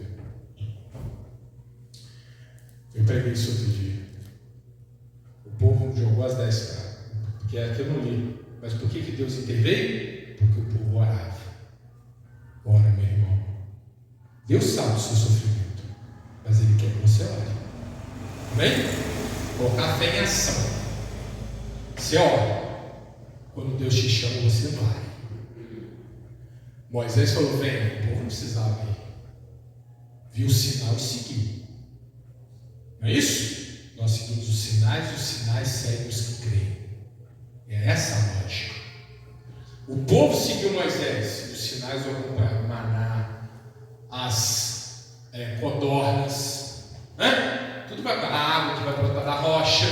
Eu preguei isso outro dia. O povo jogou as 10 caras. Porque aqui eu não li. Mas por que Deus interveio? Porque o povo orava. Ora, meu irmão. Deus sabe do seu sofrimento. Mas Ele quer que você ore. Amém? Colocar a fé em ação. Você ora. Quando Deus te chama, você vai. Moisés falou: vem. O povo não precisava ir. Viu o sinal e seguiu. Não é isso? Nós seguimos os sinais seguem os que creem. É essa a lógica. O povo seguiu Moisés. Os sinais o acompanharam. Maná, as codornas, né? Tudo vai para a água que vai brotar da rocha.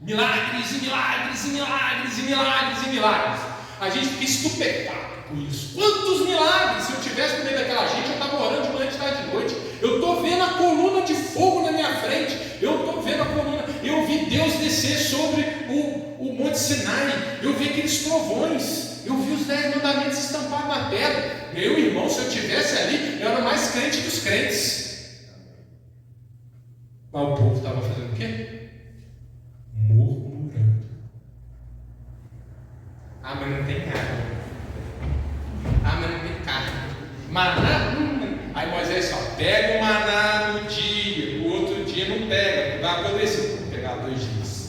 Milagres e milagres e milagres e milagres e milagres. A gente fica estupefato com isso. Quantos milagres! Se eu tivesse no meio daquela gente, eu estava orando de manhã, de tarde, de noite. Eu estou vendo a coluna de fogo na minha frente. Eu estou vendo a coluna. Eu vi Deus descer sobre o Monte Sinai. trovões, eu vi os 10 mandamentos estampados na pedra. Meu irmão, se eu estivesse ali, eu era mais crente dos crentes. Mas o povo estava fazendo o quê? Murmurando. Ah, mas não tem carne. Ah, mas não tem carne. Maná? Aí Moisés fala, pega o maná no dia, o outro dia não pega, vai apodrecer. Vou pegar 2 dias.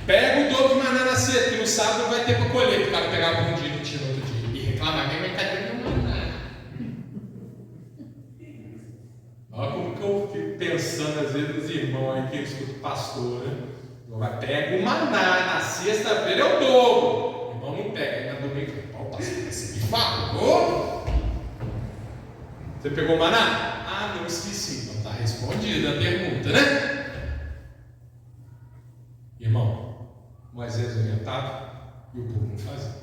Pega o dobro de maná na sexta, porque no sábado não vai ter para colher, o cara pegar um dia e não tira no outro dia. E reclama mesmo, mas cadê meu maná? Olha como que eu fico pensando às vezes nos irmãos aí que eu escuto pastor, né? Pega o maná, na sexta-feira é o dobro. O irmão não pega, aí na domingo, ó, pastor, você me falou? Você pegou o maná? Ah, não esqueci. Então está respondida a pergunta, né? Irmão, Moisés orientava e o povo não fazia.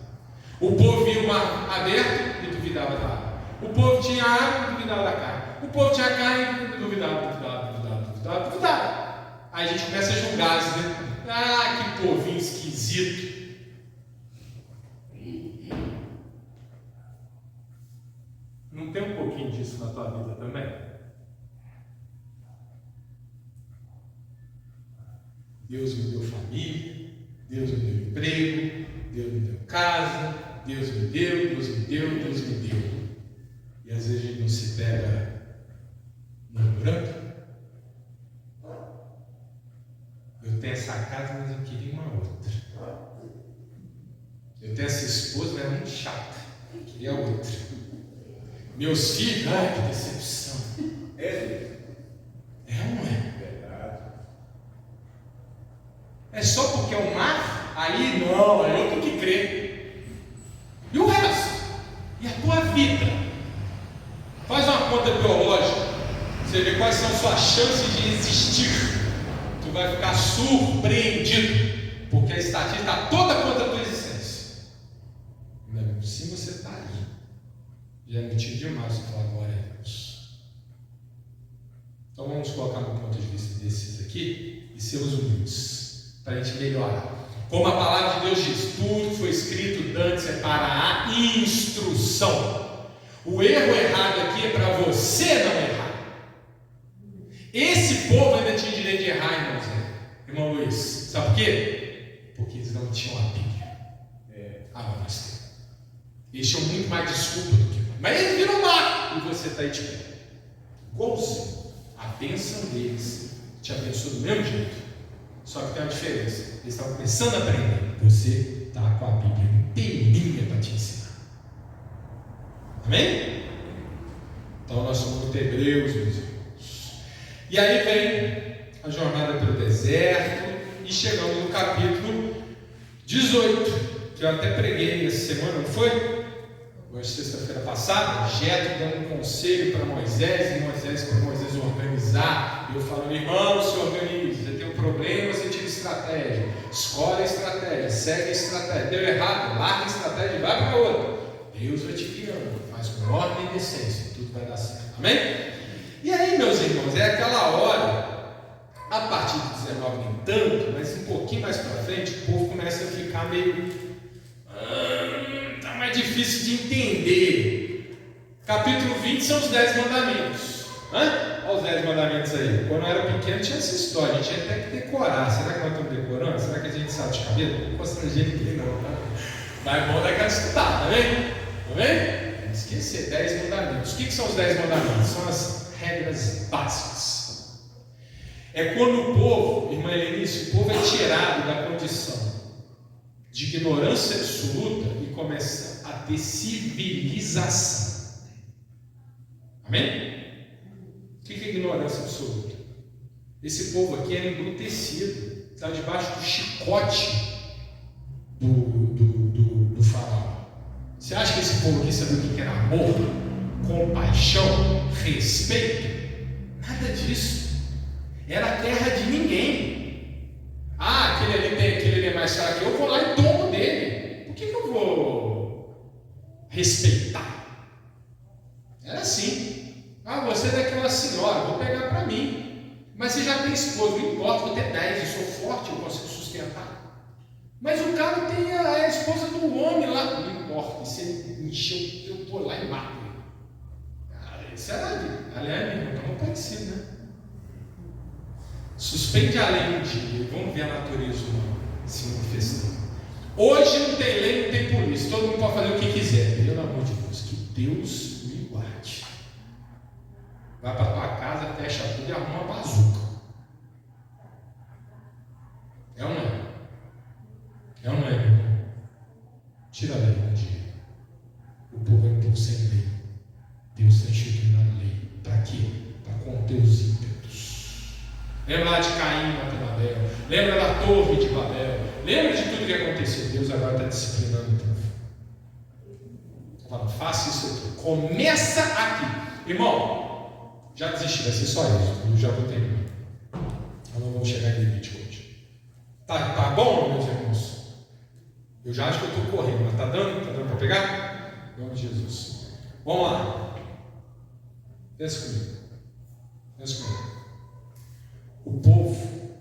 O povo via o mar aberto e duvidava da água. O povo tinha água e duvidava da carne. O povo tinha carne e duvidava. Aí a gente começa a julgar, né? Ah, que povinho esquisito. Não tem um pouquinho disso na tua vida também? Deus me deu família, Deus me deu emprego, Deus me deu casa, Deus me deu. E às vezes a gente não se pega murmurando. Eu tenho essa casa, mas eu queria uma outra. Eu tenho essa esposa, mas ela é muito chata. Eu queria outra. Meus filhos, ai que decepção. É ou não é? Verdade. É só porque é o mar? Aí não, é outro que crê. E o resto? E a tua vida? Faz uma conta biológica. Você vê quais são suas chances de existir. Tu vai ficar surpreendido. Porque a estatística está toda contra a tua existência. Ainda bem, se você está ali. Já é motivo demais você falar glória a Deus. Então vamos colocar no ponto de vista desses aqui e sermos humildes para a gente melhorar. Como a palavra de Deus diz, tudo que foi escrito antes é para a instrução. O erro errado aqui é para você não errar. Esse povo ainda tinha direito de errar, irmão Luiz. Sabe por quê? Porque eles não tinham a Bíblia. Agora nós temos. Eles tinham muito mais desculpa do que. Mas eles viram mar e você está aí de pé. Igualzinho. A bênção deles te abençoa do mesmo jeito. Só que tem uma diferença. Eles estavam começando a aprender. Você está com a Bíblia inteirinha para te ensinar. Amém? Então nós somos muito hebreus, meus irmãos. E aí vem a jornada pelo deserto. E chegamos no capítulo 18. Que eu até preguei essa semana, não foi? Hoje, sexta-feira passada, Jetro dando um conselho para Moisés, e para Moisés organizar. E eu falando, irmão, se organize, você tem um problema, você tira estratégia, escolhe a estratégia, segue a estratégia. Deu errado, larga a estratégia e vai para outra. Deus vai te guiando, faz com ordem e decência, tudo vai dar certo. Amém? E aí, meus irmãos, é aquela hora, a partir de 19 nem tanto, mas um pouquinho mais para frente, o povo começa a ficar meio. Está mais difícil de entender. Capítulo 20 são os 10 mandamentos. Olha os 10 mandamentos aí. Quando eu era pequeno tinha essa história, a gente tinha até que decorar. Será que nós estamos decorando? Será que a gente sabe de cabeça? Não constranger ninguém, não. Tá? Mas é bom dar aquela escutada, tá vendo? Tá vendo? Não esquecer, 10 mandamentos. O que são os 10 mandamentos? São as regras básicas. É quando o povo, irmã Helenice, o povo é tirado da condição de ignorância absoluta e começa a civilização. Amém? O que é ignorância absoluta? Esse povo aqui era embrutecido, estava debaixo do chicote do faraó. Você acha que esse povo aqui sabia o que era amor, compaixão, respeito? Nada disso. Era a terra de ninguém. Ah, aquele ali é mais caro que eu vou lá e tomo dele. Por que eu vou respeitar? Era assim. Ah, você é daquela senhora, vou pegar para mim. Mas você já tem esposa, não importa, vou ter 10, eu sou forte, eu consigo sustentar. Mas o cara tem a esposa do homem lá. Não importa, se ele encheu, eu vou lá e mato ele. Isso era ali. Aliás, meu irmão, não pode ser, né? Suspende a lei um dia. Vamos ver a natureza humana se manifestando. Hoje não tem lei, não tem polícia. Todo mundo pode fazer o que quiser. Pelo amor de Deus, que Deus me guarde. Vai para tua casa, fecha tudo e arruma uma bazuca. É ou não é? É ou não é, meu irmão? Tira a lei um dia. O povo é um povo sem lei. Deus está instituindo a lei. Para quê? Para conter os ímpetos. Lembra lá de Caim matando Abel? Lembra da torre de Babel? Lembra de tudo que aconteceu? Deus agora está disciplinando o povo. Fala, faça isso aqui. Começa aqui. Irmão, já desisti, vai ser só isso. Eu já vou terminar. Nós não vamos chegar em limite hoje. Tá bom, meus irmãos? Eu já acho que eu estou correndo, mas está dando? Está dando para pegar? Em nome de Jesus. Vamos lá. Pensa comigo. Pensa comigo. O povo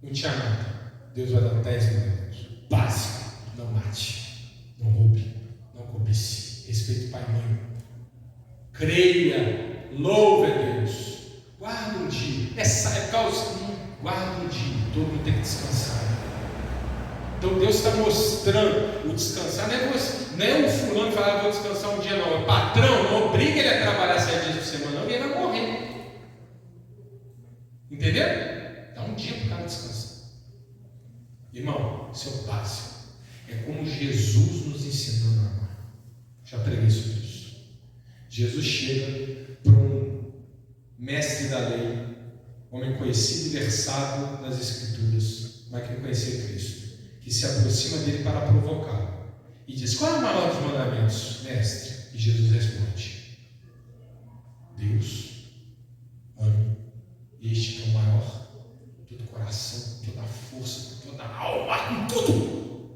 não tinha nada. Deus vai dar 10 mandamentos. Básico. Não mate. Não roube. Não cobice. Respeite pai e mãe. Creia. Louve a Deus. Guarda um dia. É causa. Guarda um dia. Todo mundo tem que descansar. Então Deus está mostrando o descansar. Não é o fulano falar, vou descansar um dia, não. O patrão não obriga ele a trabalhar 7 dias por semana, não, e ele vai morrer. Entendeu? Dá um dia para o cara descansar. Irmão, isso é o básico. É como Jesus nos ensinando a amar. Já preguei sobre isso. Jesus chega para um mestre da lei, homem conhecido e versado nas Escrituras, mas que não conhecia Cristo, que se aproxima dele para provocá-lo e diz: qual é o maior dos mandamentos, mestre? E Jesus responde: Deus ame este que é o maior, todo coração, toda força, toda alma, com tudo,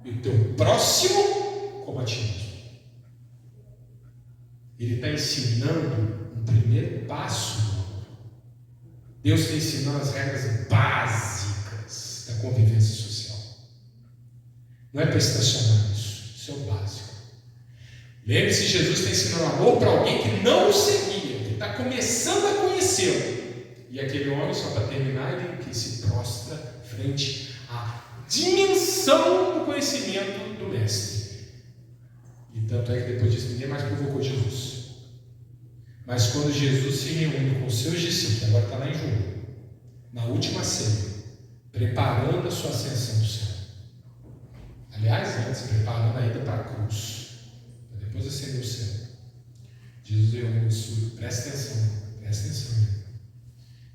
e o teu próximo como a ti mesmo. Ele está ensinando um primeiro passo. Deus está ensinando as regras básicas da convivência social. Não é para estacionar isso. Isso é o básico. Lembre-se, Jesus está ensinando amor para alguém que não o seguia, que está começando a conhecê-lo. E aquele homem, só para terminar, ele que se prostra frente à dimensão do conhecimento do mestre. E tanto é que depois disso ninguém mais provocou Jesus. Mas quando Jesus se reúne com os seus discípulos, agora está lá em João, na última ceia, preparando a sua ascensão do céu. Aliás, antes, preparando a ida para a cruz, para depois ascender o céu. Jesus reúne o sul, presta atenção,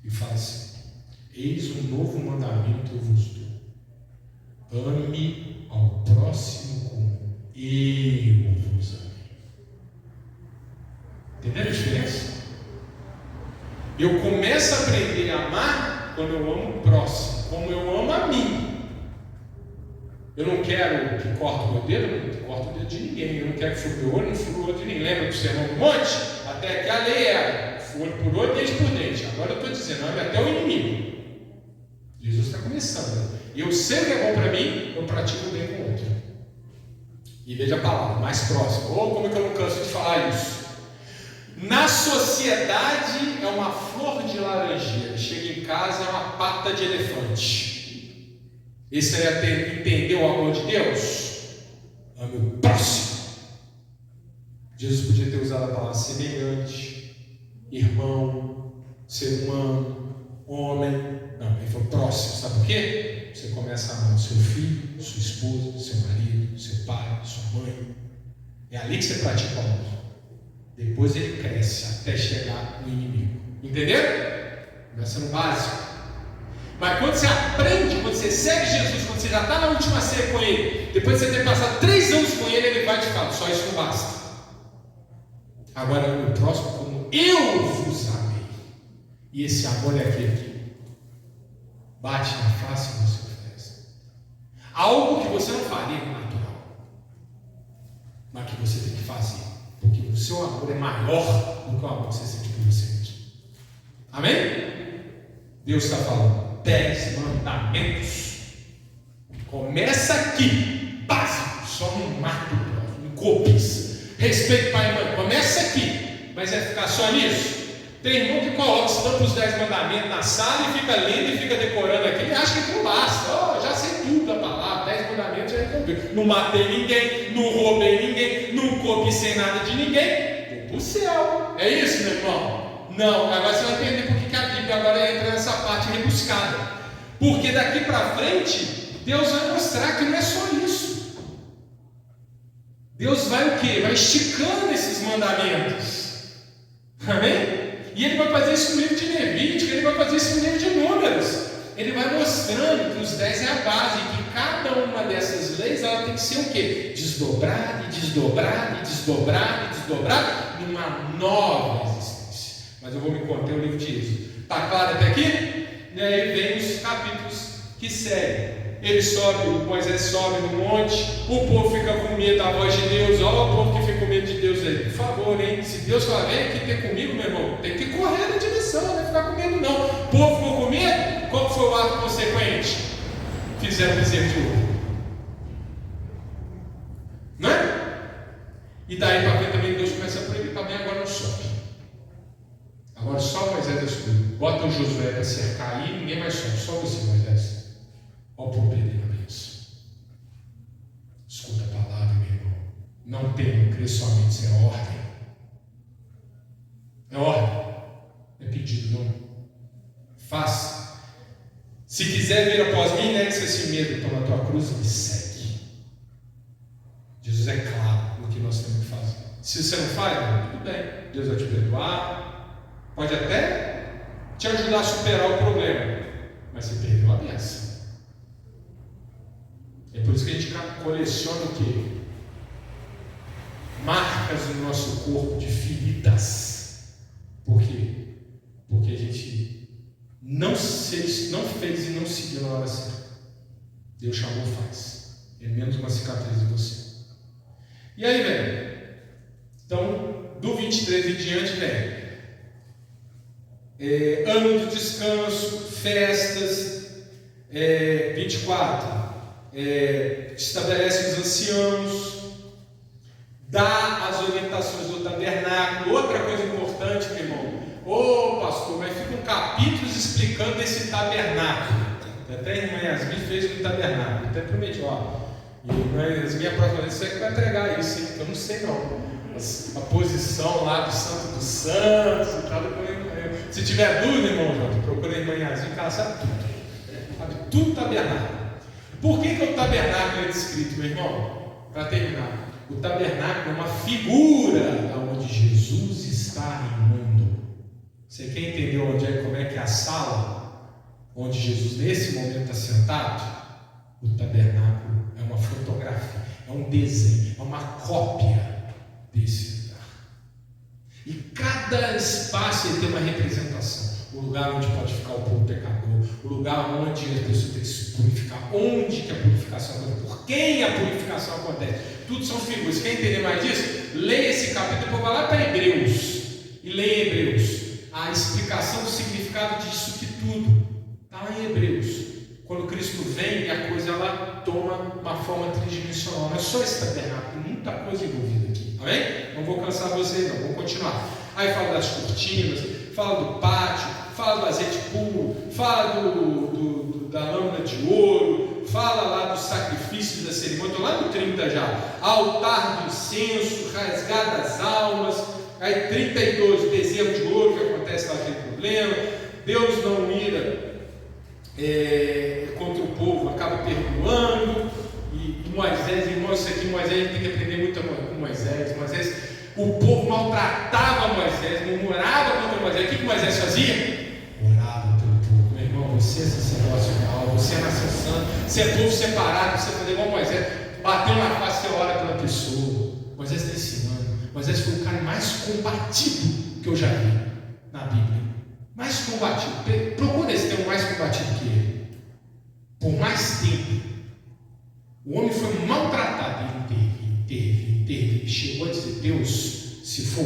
e fala assim: eis um novo mandamento eu vos dou, ame ao próximo como eu vos amei. Entenderam a diferença? Eu começo a aprender a amar quando eu amo o próximo, como eu amo a mim. Eu não quero que corte o meu dedo, eu não corto o dedo de ninguém. Eu não quero que fure o meu olho, não fure o olho de ninguém. Lembra do sermão do monte? Até que a lei era olho por olho, dente por dente. Agora eu estou dizendo, ame até o inimigo. Jesus está começando. Eu sei o que é bom para mim, eu pratico o bem com o outro. E veja a palavra, mais próximo. Como é que eu não canso de falar isso? Na sociedade é uma flor de laranjeira, chega em casa é uma pata de elefante. Esse é entender o amor de Deus? Ame o próximo. Jesus podia ter usado a palavra semelhante, irmão, ser humano, homem. Não, ele falou próximo. Sabe por quê? Você começa a amar o seu filho, sua esposa, seu marido, seu pai, sua mãe. É ali que você pratica o amor. Depois ele cresce até chegar no inimigo. Entendeu? Começa no básico. Mas quando você aprende, quando você segue Jesus, quando você já está na última ceia com ele, depois de você ter passado 3 anos com ele, ele vai te falar: só isso não basta. Agora ame o próximo como eu vos amei. E esse amor é aquele que bate na face e você oferece. Algo que você não faria no natural, mas que você tem que fazer. Porque o seu amor é maior do que o amor que você sente por você mesmo. Amém? Deus está falando 10 mandamentos. Começa aqui, básico, só não mata o próximo, não cobiça, respeito pai e mãe, começa aqui, mas é ficar só nisso? Tem irmão que coloca os 10 mandamentos na sala e fica lendo e fica decorando aqui, e acha que não basta, já sei tudo da palavra, 10 mandamentos já é. Não matei ninguém, não roubei ninguém, não cobicei nada de ninguém, vou para o céu, é isso, meu irmão? Não, agora você vai entender por que a Bíblia agora entra nessa parte rebuscada, porque daqui para frente, Deus vai mostrar que não é só isso. Deus vai o quê? Vai esticando esses mandamentos. Amém? E Ele vai fazer isso no livro de Levítico, Ele vai fazer isso no livro de Números. Ele vai mostrando que os 10 é a base, e que cada uma dessas leis ela tem que ser o quê? Desdobrada e desdobrada e desdobrada e desdobrada numa nova existência. Mas eu vou me conter o livro de Êxodo. Está claro até aqui? E aí vem os capítulos que seguem. Ele sobe, Moisés sobe no monte, o povo fica com medo da voz de Deus. Olha o povo que fica com medo de Deus aí, por favor, hein? Se Deus falar, vem aqui ter comigo, meu irmão, tem que correr na direção, não vai ficar com medo não. O povo ficou com medo, qual foi o ato consequente? Fizeram bezerro de ouro, não é? E daí para ver também Deus começa a proibir, também agora não sobe. Agora só Moisés escuta, bota o Josué para cercar aí, ninguém mais sobe, só você, Moisés. Olha o povo perdendo a bênção. Escuta a palavra, meu irmão. Não teme, crê somente, isso é ordem. É ordem. Não é pedido, não. Faça. Se quiser vir após mim, negue-se a si mesmo, toma a tua cruz e me segue. Jesus é claro no que nós temos que fazer. Se você não faz, tudo bem. Deus vai te perdoar. Pode até te ajudar a superar o problema. Mas você perdeu a bênção. É por isso que a gente coleciona o quê? Marcas no nosso corpo de feridas. Por quê? Porque a gente não fez e não seguiu na hora certa. Deus chamou, faz. É menos uma cicatriz em você. E aí, velho? Então, do 23 em diante, velho. Ano do descanso, festas, 24. Estabelece os anciãos, dá as orientações do tabernáculo. Outra coisa importante, meu irmão, pastor, mas ficam capítulos explicando esse tabernáculo. Até a irmã Yasmin fez no tabernáculo, até prometi, e as minhas próximas vezes você que vai entregar isso, hein? Eu não sei não, a posição lá do Santo dos Santos e tal. Se tiver dúvida, irmão, procura a irmã Yasmin, que ela sabe tudo tabernáculo. Por que o tabernáculo é descrito, meu irmão? Para terminar, o tabernáculo é uma figura onde Jesus está reinando. Você quer entender como é que é a sala onde Jesus nesse momento está sentado? O tabernáculo é uma fotografia, é um desenho, é uma cópia desse lugar. E cada espaço tem uma representação. O lugar onde pode ficar o povo pecador, o lugar onde a pessoa tem que se purificar, onde que a purificação acontece, por quem a purificação acontece. Tudo são figuras. Quer entender mais disso? Leia esse capítulo, depois vai lá para Hebreus e leia Hebreus. A explicação do significado disso que tudo está lá em Hebreus. Quando Cristo vem, a coisa ela toma uma forma tridimensional. Não é só esse tabernáculo, tem muita coisa envolvida aqui. Amém? Não vou cansar vocês, não. Vamos continuar. Aí fala das cortinas, fala do pátio, fala do azeite puro, fala da lâmina de ouro, fala lá do sacrifício da cerimônia. Estou lá no 30 já. Altar do incenso, rasgar das almas. Aí 32, bezerro de ouro, que acontece lá aquele problema. Deus não ira contra o povo, acaba perdoando. E Moisés, irmão, isso aqui Moisés tem que aprender muito com Moisés. O povo maltratava Moisés, murmurava contra Moisés. O que Moisés fazia? Orava pelo povo. Meu irmão, você é sacerdócio real, você é nação santa, você é povo separado, você fazer igual Moisés, bateu na face, você ora pela pessoa. Moisés está ensinando. Moisés foi o cara mais combatido que eu já vi na Bíblia. Mais combatido. Procura esse termo mais combatido que ele. Por mais tempo. O homem foi maltratado. Ele teve. Chegou a dizer: Deus, se for,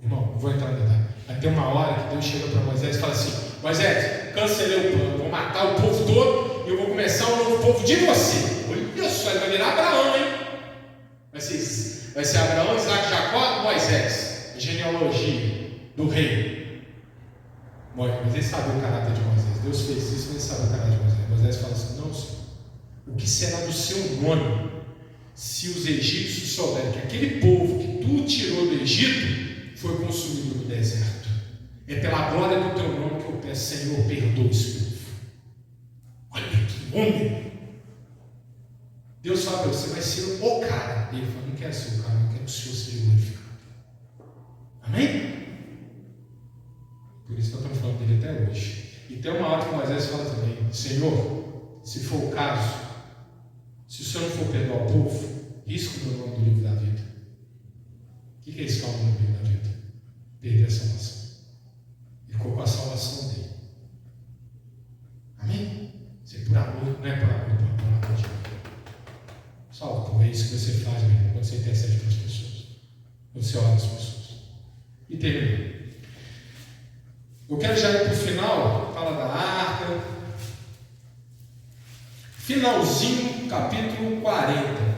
irmão, não vou entrar na detalhe. Vai ter uma hora que Deus chega para Moisés e fala assim: Moisés, cancelei o plano, vou matar o povo todo e eu vou começar um novo povo de você. Olha só, ele vai virar Abraão, hein? Vai ser Abraão, Isaac, Jacó, Moisés. Genealogia do rei. Mas ele sabia o caráter de Moisés. Deus fez isso, mas ele sabia o caráter de Moisés. Moisés fala assim: não, Senhor, o que será do seu nome se os egípcios souberem que aquele povo que tu tirou do Egito foi consumido no deserto? É pela glória do teu nome que eu peço, Senhor, perdoa esse povo. Olha que homem! Deus fala para você: vai ser o cara. Ele fala: não quero ser o cara, eu quero que o Senhor seja glorificado. Amém? Por isso que nós estamos falando dele até hoje. E tem uma hora que Moisés fala também: Senhor, se for o caso, se o Senhor não for perdoar o povo, risco o meu nome do livro da vida. O que é esse calmo no livro da vida? Perder a salvação. Ele colocou a salvação dele. Amém? Isso é por amor, não é por amor, por amor de Deus. Salvo, é isso que você faz, meu irmão, quando você intercede para as pessoas, quando você ora as pessoas. E termina. Eu quero já ir para o final, fala da arca. Finalzinho, capítulo 40.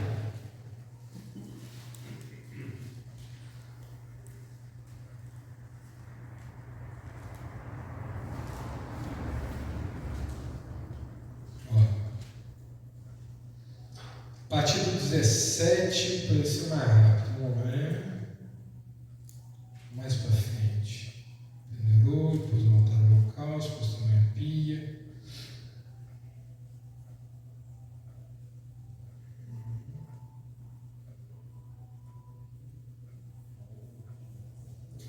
A partir do 17, para ser mais rápido, não é? Mais para frente. Venerou, depois montaram o holocausto, depois também a pia.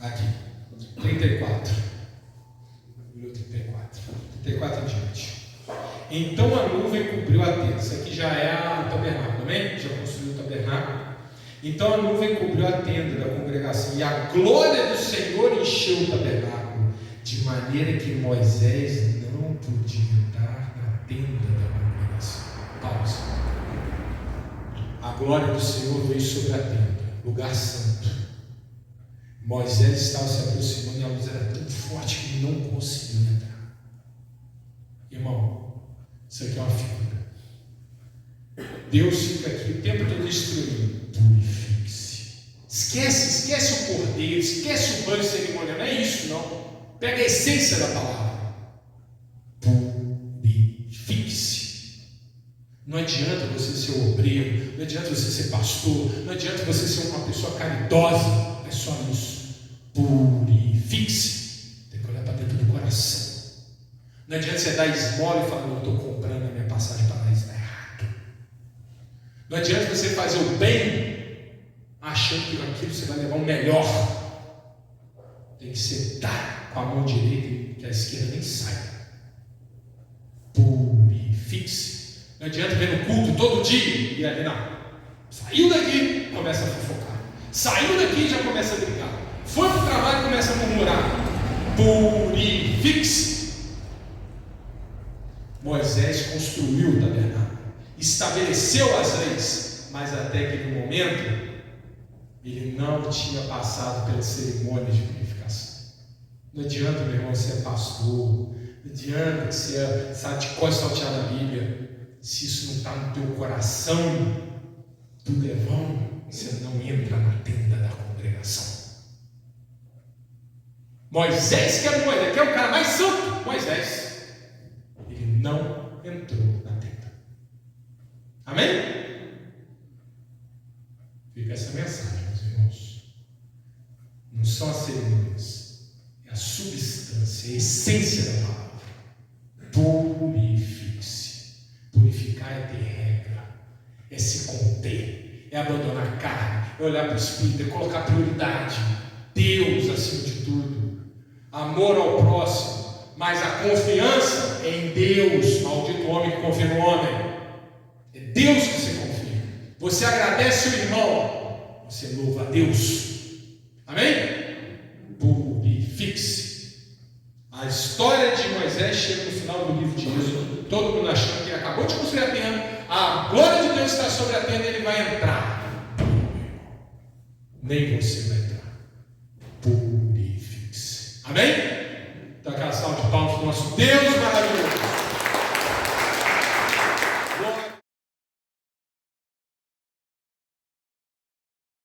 Aqui, 34. 34 em diante. Então a nuvem cobriu a tenda. Isso aqui já é o tabernáculo, amém? Já construiu o tabernáculo. Então a nuvem cobriu a tenda da congregação, e a glória do Senhor encheu o tabernáculo, de maneira que Moisés não podia entrar na tenda da congregação. Pausa. A glória do Senhor veio sobre a tenda, lugar santo. Moisés estava se aproximando e a luz era tão forte que ele não conseguiu entrar. Irmão, isso aqui é uma figura. Deus fica aqui o tempo todo destruindo. Purifique-se. Esquece o cordeiro, esquece o banho cerimonial. Não é isso, não. Pega a essência da palavra. Purifique-se. Não adianta você ser obreiro, não adianta você ser pastor, não adianta você ser uma pessoa caridosa. É só isso. Purifique-se. Tem que olhar para dentro do coração. Não adianta você dar esmola e falar: eu estou comprando a minha passagem para lá, isso está errado. Não adianta você fazer o bem achando que aquilo você vai levar o melhor. Tem que sentar com a mão direita, que a esquerda nem sai. Purifique-se. Não adianta ver no culto todo dia e ali não. Saiu daqui, começa a fofocar. Saiu daqui, já começa a brigar. Foi para o trabalho e começa a murmurar. Purifique-se. Moisés construiu o tabernáculo, estabeleceu as leis, mas até aquele momento ele não tinha passado pelas cerimônias de purificação. Não adianta, meu irmão, você é pastor, não adianta que você sabe de cor saltear na Bíblia, se isso não está no teu coração, tudo é vão, você não entra na tenda da congregação. Moisés, que é Moisés, que é o cara mais santo, Moisés, ele não entrou na tenda. Amém? Fica essa mensagem, meus irmãos. Não são as cerimônias, é a substância, a essência da palavra. Purifique-se. Purificar é ter regra, é se conter, é abandonar a carne, é olhar para o Espírito, é colocar prioridade, Deus acima de tudo, amor ao próximo, mas a confiança é em Deus. Maldito homem que confia no homem. É Deus que você confia. Você agradece o irmão, você louva a Deus. Amém? Purifique-se. A história de Moisés chega no final do livro de Êxodo, todo mundo achando que ele acabou de construir a tenda, a glória de Deus está sobre a tenda e ele vai entrar. Nem você vai entrar. Purifique-se. Amém? Então aquela salva de palmas. para o nosso Deus maravilhoso.